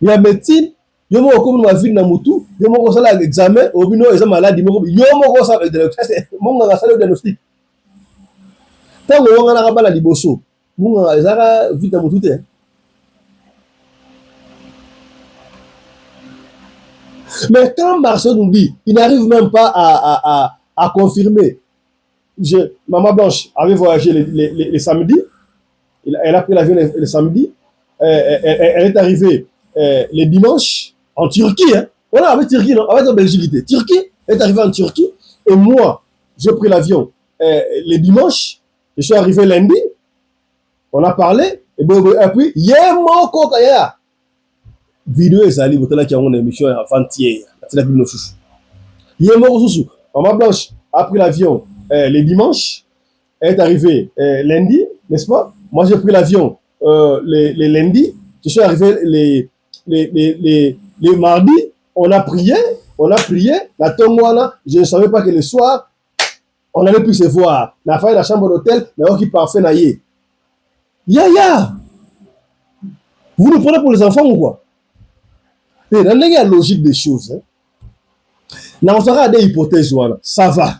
ya médecine, yo mo komi na ville na mutu, yo mo ko sala examen, obino eza maladie mo yo mo ko sala diagnostic, mo nga sala diagnostic. Tant on nga na bala liboso, mo nga ezaka ville na mutu te. Mais quand Marcel nous dit, il n'arrive même pas à confirmer. Maman Blanche avait voyagé les samedis, elle a pris l'avion le samedi, elle est arrivée les dimanches en Turquie. Hein. Voilà, avec Turquie, non, avec la Belgique. Turquie, elle est arrivée en Turquie, et moi, j'ai pris l'avion les dimanches, je suis arrivé lundi, on a parlé, et puis, yémo kokaya. Vidéo ezali botala ki une émission avant-hier la bino susu yemo susu Maman Blanche a pris l'avion les dimanches, elle est arrivée lundi, n'est-ce pas? Moi j'ai pris l'avion les lundis, je suis arrivé les mardis, on a prié la Tongwana, je ne savais pas que le soir on allait plus se voir la fin de la chambre d'hôtel mais qui parfait na yé ya vous nous prenez pour les enfants ou quoi? Et dans la logique des choses, on sera des hypothèses, ça va.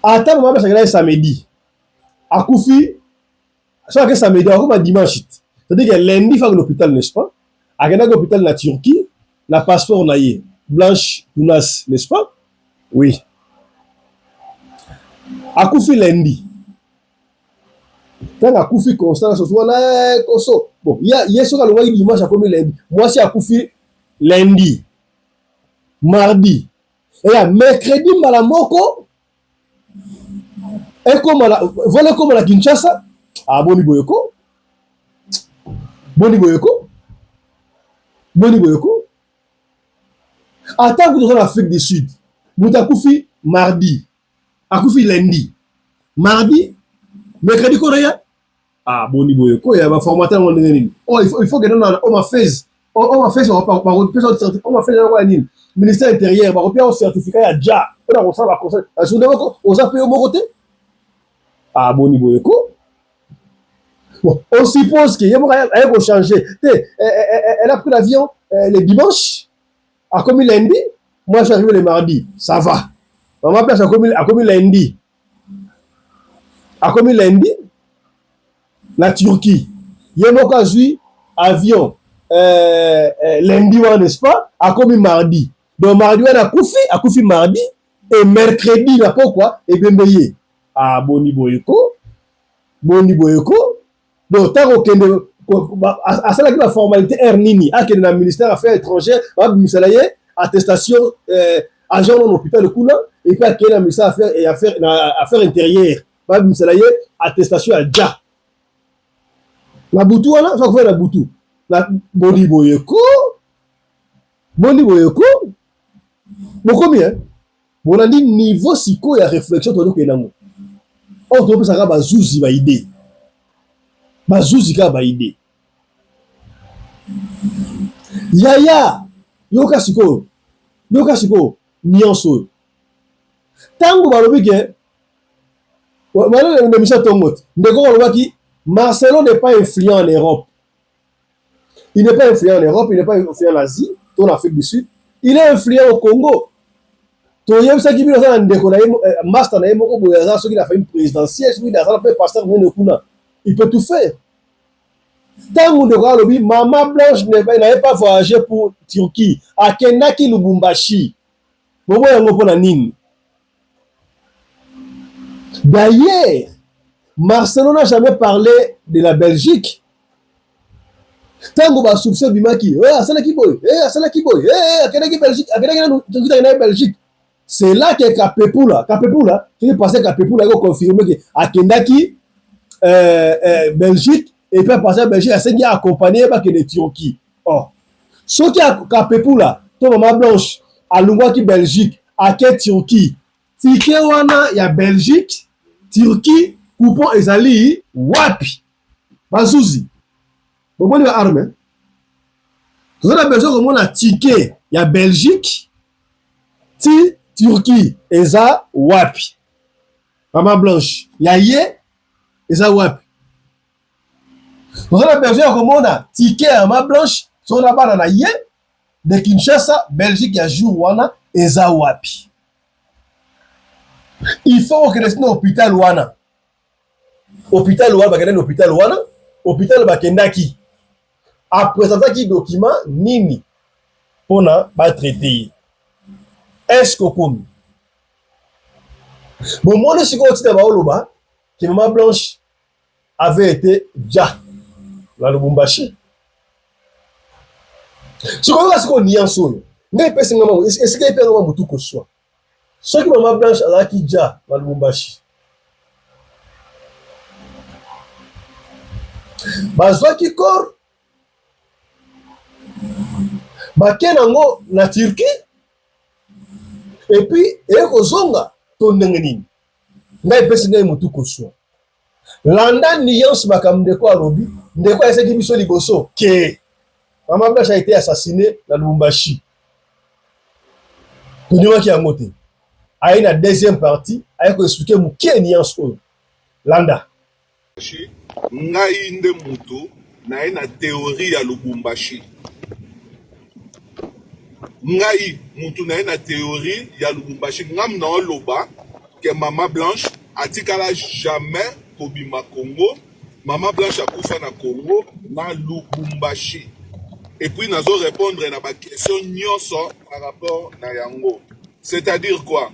Attends, maman, ça samedi. À Koufi, ça que samedi, on va dimanche. C'est-à-dire que lundi, il faut l'hôpital, n'est-ce pas? À l'hôpital en Turquie, la passeport naïe, Blanche Tounas, n'est-ce pas? Oui. À Koufi lundi. Quand à Koufi constant, ce soit là, bon, il y a ce qu'on a dimanche à combien lundi. Moi, c'est à Koufi lundi, mardi, et là, mercredi, malamoko, et comme voilà comme la Kinshasa, à Boni Boyoko. Attends que nous sommes en Afrique du Sud, nous à Koufi mardi, à Koufi lundi, mardi, mercredi coréen. Ah, Boni Boyoko, il y a un formateur. Oh, il faut que nous on fait ministère intérieur, on va certificat à déjà. On a payé au côté. Ah, Boni Boyoko. Bon, on suppose qu'il y a un changer. Elle a pris l'avion les dimanches, a commis lundi. Moi, je suis arrivé le mardi. Ça va. Maman Place a commis lundi. A commis lundi. La Turquie. Il y a un avion lundi, n'est-ce pas? A commis mardi. Donc, mardi, on a Koufi mardi. Et mercredi, il n'y a pas quoi? Et bien, payé. Ah, Boni Boyoko. Donc, tant à cela que la formalité Ernini, à quel ministère Affaires étrangères, attestation, agent dans l'hôpital de Kouna, et puis à quel ministère Affaires intérieures, attestation à Dja. La Boutou, là, ça fait la Boutou. La Boni Boyoko. Bon, combien? Bon, on a dit niveau psycho et réflexion, on a dit que on trouve ça va zouzi va idée. bazuzi ka ba idée yaya yoka siko nyonso tango balobi ke wala le mission tongote ndeko kolobaki Marcelo n'est pas influent en Europe. Il n'est pas influent en Europe, il n'est pas influent en Asie, en Afrique du Sud. Il est influent au Congo. Toyem ça qui vient dans ndeko na master na moko boyaza ceux qui a fait une présidentielle, celui d'Azara peut passer dans kuna. Il peut tout faire. Tango de Ralobi, Maman Blanche n'avait pas voyagé pour Turquie. À Kenaki Lubumbashi. Bobo yango pona nini. D'ailleurs, Marcelo n'a jamais parlé de la Belgique. Tango ba soupçon bimaki, asala ki boy, akenaki Belgique, akenaki Belgique. C'est là que Kapepula, qui est passé Kapepula, il a confirmé que akendaki Belgique et puis passer à Belgique, il a accompagné de Turquie. Oh, ce qui a Kapepula, ton Maman Blanche, à Lungwaki Belgique, à Turquie, tike wana ya Belgique, Turquie, coupon ezali wapi bazuzi bomoni ba arme vous avez besoin comme on a ticket ya Belgique ti Turquie eza wapi Maman Blanche ya ye eza wapi vous avez besoin comme on a ticket ya Maman Blanche so na bana na ye de Kinshasa Belgique ya jour wana eza wapi il faut que reste dans l'hôpital wana hôpital wana bakenda hôpital wana hôpital bakendaki a présenter document nini pona ba traiter est-ce que comme bon moi si ko tita ba oloba que Maman Blanche avait été déjà la Lubumbashi si ko ni enso ngai pesi ngama est-ce que ngama mutu ko so ce qui Maman Blanche a qui déjà la Lubumbashi bazwaki corps bakenango na Turquie et puis ekozonga to ndenge nini ngai pesi ngai mutu koswa landa nuance makambo ndeko alobi ndeko eseki biso liboso ke Maman Blanche a été assassiné na Lubumbashi tonyomaki yango te ayi na deuxième partie ayi ko expliquer mukie nuance oyo landa ngai nde mutu naye na théorie ya Lubumbashi ngai mutu naye na théorie ya Lubumbashi ngam na oloba ke Maman Blanche atikala jamais kobima Congo Maman Blanche akufa na Congo na Lubumbashi et puis nazo répondre na ba question nyonso par rapport na yango c'est-à-dire quoi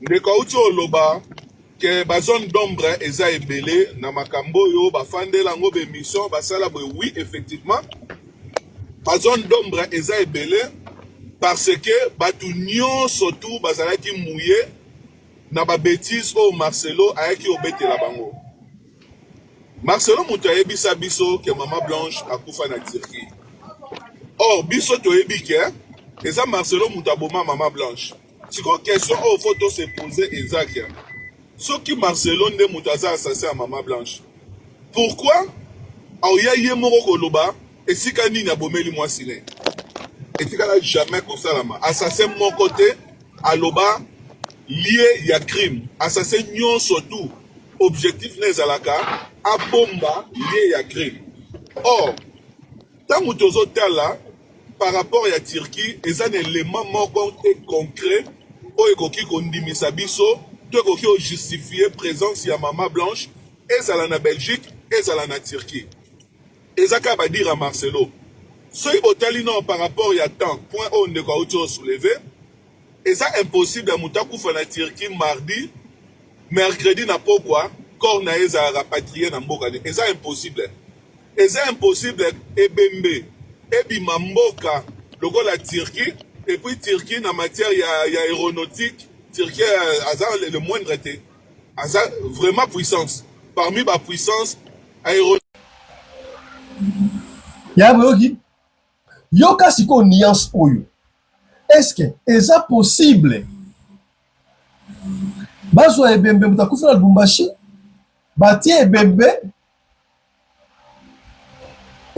ndeko uti oloba que ba zone d'ombre eza ebele na makambo yo ba fandela ngo be mission basala bo oui effectivement ba zone d'ombre eza ebele parce que batu nyonso tout bazalaki mouillé na ba bêtise o Marcelo ayaki obetela bango Marcelo mutu ayebisa biso que Maman Blanche akufa na Turquie or biso toyebi ke eza Marcelo mutu aboma Maman Blanche siko question o photo se poser exact ce qui Marcelo nde mutu aza assassin à Maman Blanche pourquoi aoya ye moko koloba esika nini abomeli mwasi ne etikala jamais kosalama assassin mon côté aloba lié ya crime assassin nyonso tout objectif nezalaka abomba lié ya crime or tango tozotala par rapport à Turquie eza un élément moko concret oyo ekoki kondimisa biso to ekoki justifier présence ya Maman Blanche ezala na Belgique ezala na Turquie ezaka ba dire à Marcelo soki botali non par rapport ya temps point on ne ko auto soulever eza impossible muta kufa na Turquie mardi mercredi na pourquoi corps na eza rapatrier na mboka ne eza impossible ebembe ebima mboka lokola Turquie et puis Turquie na matière ya aéronautique Turquie aza le moindre été aza vraiment puissance parmi ba puissance aéronautique ya boyoki yoka siko nuance oyo est-ce que eza possible bazwa ebembe mutakufa na Lubumbashi batie ebembe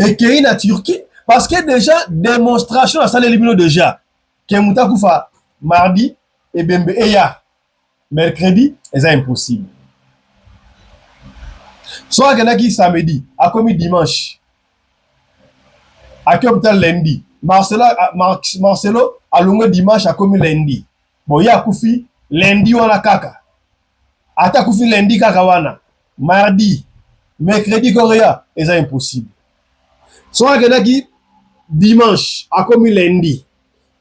et qui na Turquie parce que déjà démonstration à salle élimino déjà que muta kufa mardi et bembe eya mercredi c'est impossible. Soit qui samedi a commis dimanche à hôpital lundi Marcelo a longue dimanche a commis lundi bon ya kufi lundi wana kaka ata kufi lundi kaka wana mardi mercredi korea c'est impossible. Soit qui dimanche a commis lundi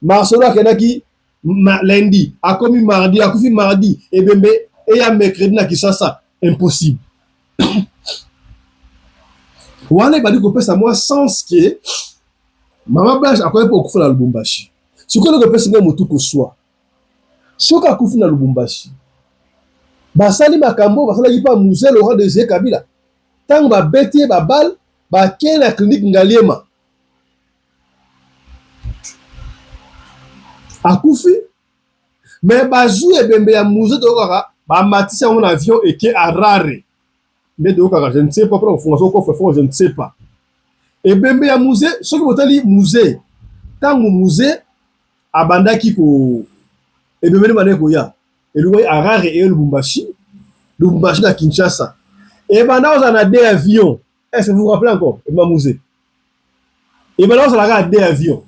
Marcelo a qui lundi a commis mardi a kufi mardi et bembe et ya mercredi na kisasa impossible. Wana badi ko pesa moi sens que Mama Blanche akoye po kufa na Lubumbashi. Sikoyo ko pesa ngai mutu ko swa. Soka kufa na Lubumbashi. Basali makambo basala yipa musée Laurent Désiré Kabila. Tango ba beti ba bal ba kena clinique Ngaliema. Akufi mais ba jouer bembe ya musée to kaka ba matisa mon avion et que Harare. Mais de je ne sais pas pourquoi je ne sais pas. Et bembe ya musée, ce que vous avez musée, tant que musée, abandaki ko, et bembe mané ko ya, et le Harare et Lubumbashi na Kinshasa. Et maintenant on a des avions. Est-ce que vous vous rappelez encore, et ma musée? Et maintenant on a des avions.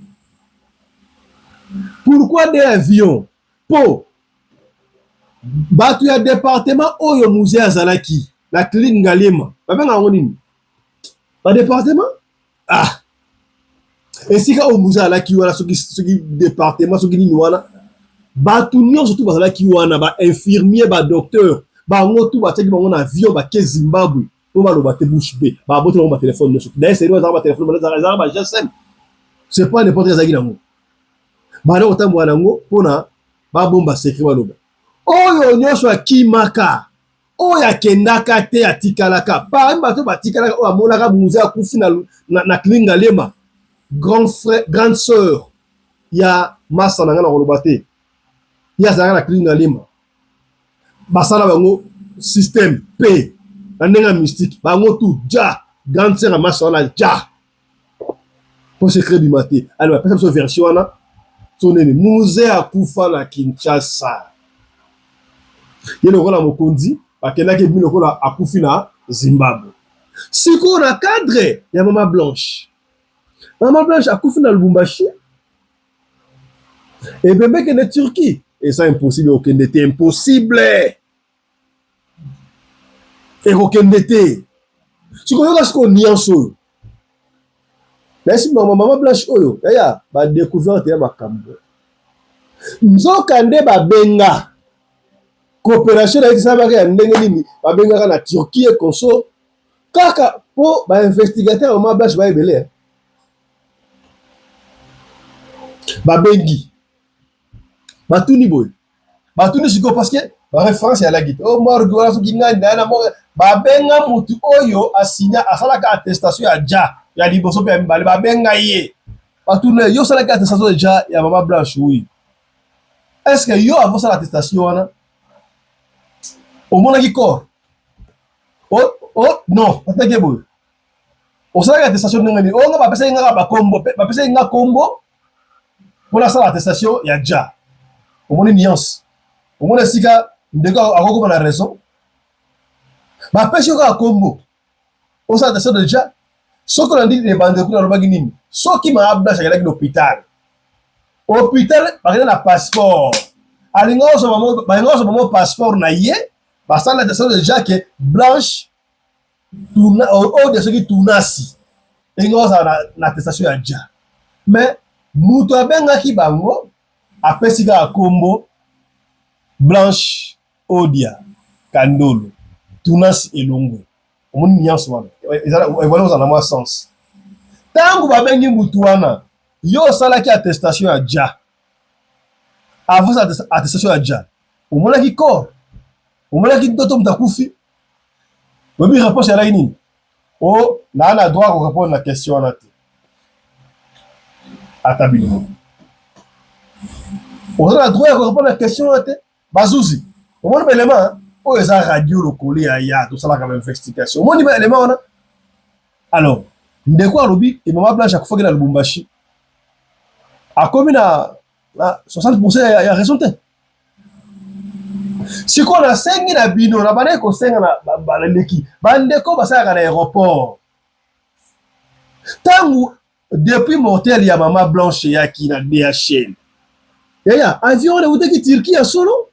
Pourquoi des avions? Pour battu un département où le musée azalaki. La clinique Ngaliema. Pas département? Ah. Et si quand au musée à la kiwana, ce qui département, ce qui n'y wana, bah tout le monde surtout bah la kiwana, bah infirmier, bah docteur, bah on tout bah tegi bah on avion, bah qu'est Zimbabwe, on va le battre bouche bée, bah botte on va téléphone dessus. D'ailleurs c'est nous on va téléphone, bah GSM. C'est pas n'importe quel zagi nango. Bah là autant moi nango, pona, bah bomba secret bah loba. Oh yo nyosho kimaka. Oya kendaka te atikalaka par bato batikalaka o amonaka musée akufi na clinique Ngaliema grand frère grande sœur ya masa na ngana kolobate ya zanga na clinique Ngaliema basala bango système P na ndenga mystique bango tout ja grande sœur masa na ja pour secret du matin alors après cette version na sonene musée akufa na Kinshasa yelo kola mokonzi bakendaki bino kola akufi na Zimbabwe. Siko na cadre ya Mama Blanche. Mama Blanche akufi na Lubumbashi. Et bébé qui est Turquie. Et ça impossible, aucun était impossible. Et aucun était. Siko yoka siko nianso. Merci Mama Blanche oyo. Yaya ba découverte ya makambo. Nzokande ba benga. Coopération avec ça va ya ndenge nini ba benga na Turquie et conso kaka po ba investigateur Mama Blanche ba ebele ba bengi ba tuni boy ba tuni siko parce que ba référence ya la guide oh morgue wala so kinga ndana mo ba benga mutu oyo asinya asala ka attestation ya liboso pe mbale ba benga ye ba tuni yo sala ka attestation ya Mama Blanche oui est-ce que yo avant ça l'attestation wana au moins qui corps oh non pas que bon au sein de l'attestation ngani on va passer ngaba combo va passer nga combo pour la salle attestation il y a déjà au moins nuance au moins si ka ndeko akoko na raison ba passer nga combo au sein de ça déjà ce qu'on a dit les bandes kuna lobaki nini so ki ma abda chez l'hôpital par exemple la passeport alinga so maman passeport na ye parce que l'attestation déjà que Blanche tourna au de ce qui tournasi et nous na attestation ya déjà mais muto abenga ki bango apesika akombo Blanche Odia Kandolo tournasi elongo on nuance wana voilà dans moi sens tangu babengi mutu wana yo salaki attestation ya déjà avant attestation ya déjà au moins qui corps au moins qui doit tomber d'akufi oui réponse à la nini oh là on a droit à répondre à la question en atte à tabino on a droit à répondre à la question en atte bazouzi au moins l'élément oh les radio le collé à ya tout ça là quand même investigation au moins l'élément on a alors ndeko alobi et Maman Blanche akufaki na Lubumbashi akomi na 60% ya raison te. Siko na sengi na bino na bana ko senga na baleki bandeko basaka na aéroport tangu depuis motel ya Maman Blanche yaki na DHL yaya avion na utaki Turquie ya solo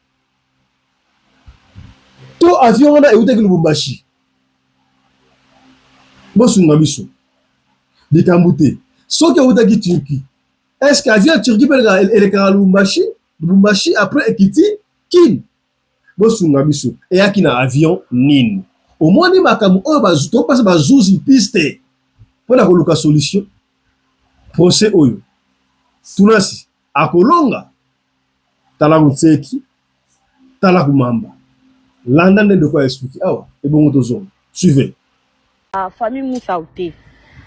to avion na utaki Lubumbashi bosunga biso ditambute soki utaki Turquie. Est-ce qu'avion Turquie peut le Lubumbashi après ekiti kin bosunga biso et yaki na avion nini au moins ni makamu oyo bazuto passe bazuzi piste pour la koluka solution procès oyo tunasi akolonga tala mutseki tala kumamba landa nde ko expliquer awa ebongo tozo suivez famille Moussaouté.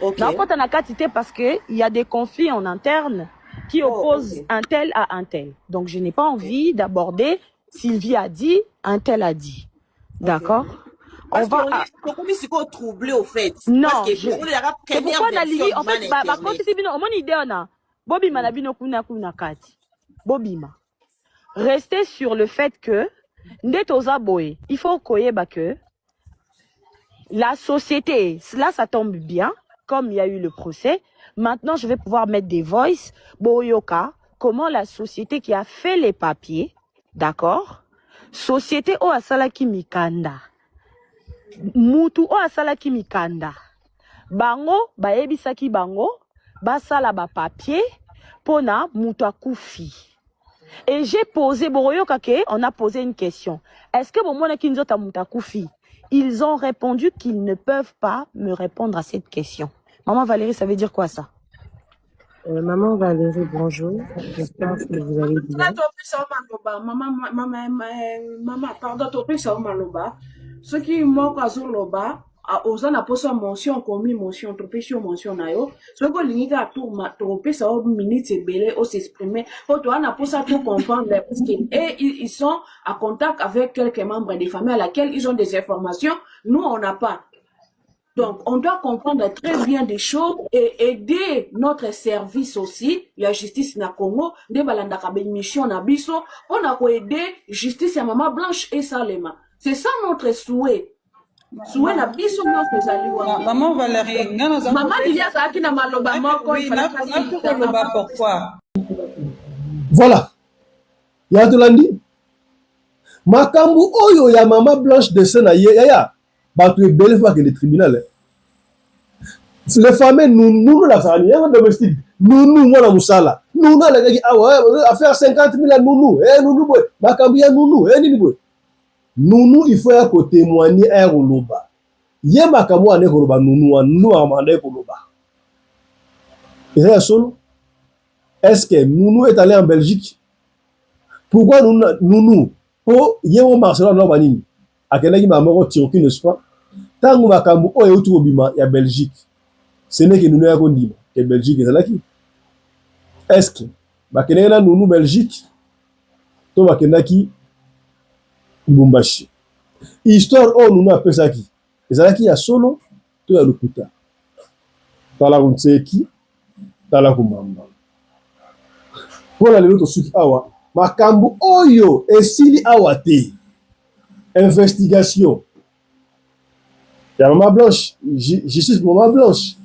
Okay. Quand on a quantité parce que il y a des conflits en interne qui opposent un tel à un tel. Donc je n'ai pas envie d'aborder Sylvie a dit, un tel a dit. D'accord? On va comment c'est qu'on troublé au fait. Non. C'est pourquoi on a lié en fait par contre c'est bien mon idée on a Bobby Manabino kuna kati. Bobima. Restez sur le fait que ndetoza boy, il faut koyeba que la société, là ça tombe bien. Comme il y a eu le procès, maintenant je vais pouvoir mettre des voices. Boyoka, comment la société qui a fait les papiers, d'accord? Société o asalaki mikanda. Mutu o asalaki mikanda. Bango, baebisaki bango, basala ba papier, pona mutu akufi. Et j'ai posé, Boyoka ke, on a posé une question. Est-ce que bon mona kinzota mutu akufi? Ils ont répondu qu'ils ne peuvent pas me répondre à cette question. Maman Valérie, ça veut dire quoi ça? Maman Valérie, bonjour. J'espère que vous allez bien. Maman, pardon, ce qui manque à Zoloba, aux en a posé mention, commis mention, tropécio mention nayo. Ce que l'unité a tout tropé, ça a minute et belé, au s'exprimer. Pour toi, on a posé tout comprendre, parce qu'ils sont à contact avec quelques membres des familles à laquelle ils ont des informations. Nous, on n'a pas. Donc, on doit comprendre très bien des choses et aider notre service aussi. Il y a justice na Congo, des balandaka mission na biso, on a aider justice à Maman Blanche et Salema. C'est ça notre souhait. Souhait na biso notre zaliwa. Maman Valérie, Maman Lilia Zaki na maloba moko, il fallait pourquoi? Voilà. Ya tolandi. Makambu oyo ya Maman Blanche de Sena yaya. Batu ebele fois que le tribunal. Le fameux nous la sani, un domestique. Nous moi la musala. Nous na la affaire 50 000 à nous. Nous boy. Makambu ya nous. Nini boy. Nous il faut que témoigner un roloba. Ye makambu ane roloba nous amande roloba. Et ça solo. Est-ce que nous est allé en Belgique? Pourquoi nous oh yemo Marcelo no banini? Akelaki mamoko Turquie, n'est-ce pas? Tangu makambu oyo utu obima ya Belgique. Ce n'est que nous n'avons pas dit que Belgique est là qui. Est-ce que bakene na nous Belgique to bakena ki Lubumbashi. Histoire o nous appelle ça qui. Ezalaki ya solo to ya lokuta. Tala kuntseki, tala kumamba. Pour la lelo suki awa, makambu oyo esili awa te. Investigation. Il y a Maman Blanche, justice pour Maman Blanche.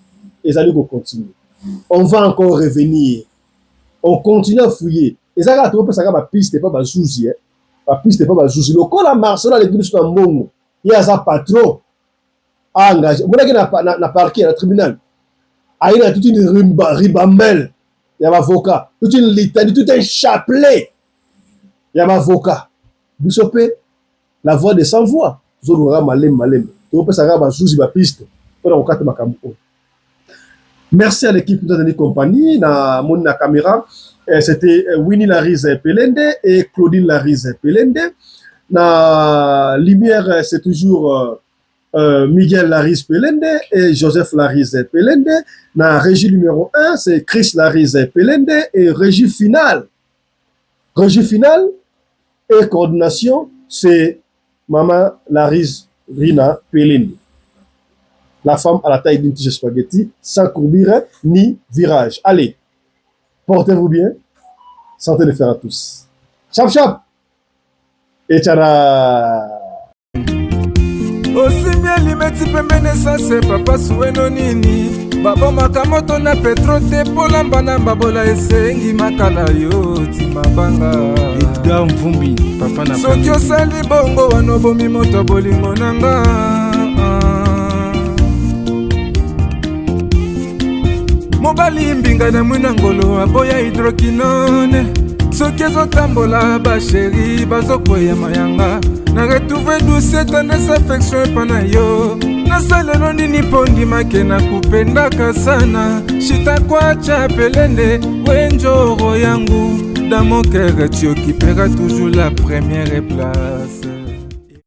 Et ça nous continue. On va encore revenir. On continue à fouiller. Et ça va trouver ça ma piste pas ma souci. Ma piste pas ma souci. Le quand la Marcelo l'équipe sur un mongo, il y a un patron engagé. Mon gars n'a parquet à tribunal. Ah il y a toute une ribambelle. Il y a un avocat, toute une litanie, tout un chapelet. Il y a un avocat. Bishopé la voix de sans voix. Zolora malem. Tu peux savoir ma souci ma piste. Pour la carte makambo. Merci à l'équipe de la compagnie, na mon caméra. C'était Winnie Larise Pelende et Claudine Larise Pelende. Na lumière, c'est toujours Miguel Larise Pelende et Joseph Larise Pelende. Na régie numéro 1, c'est Chris Larise Pelende et régie finale. Régie finale et coordination, c'est Maman Larise Rina Pelende. La femme à la taille d'une tige spaghetti, sans courbure ni virage. Allez, portez-vous bien. Santé de fer à tous. Chap chap. Et tchara. osimbi elimeti pembene sase papa suweno nini babomaka moto na petro te polamba na babola esengi makala yo timabanga Edgar Mvumbi papa na soki osali bongo wana obomi moto bolingo nanga mobali mbinga na mwina ngolo aboya hydroquinone soki ezotambola basheri bazokwea mayanga na retrouve douce tendresse affection epana yo nasalelo nini mpo ndimake na kupendaka sana shitakwacha pelende wenjoro yangu dans mon cœur tu occuperas toujours la première place.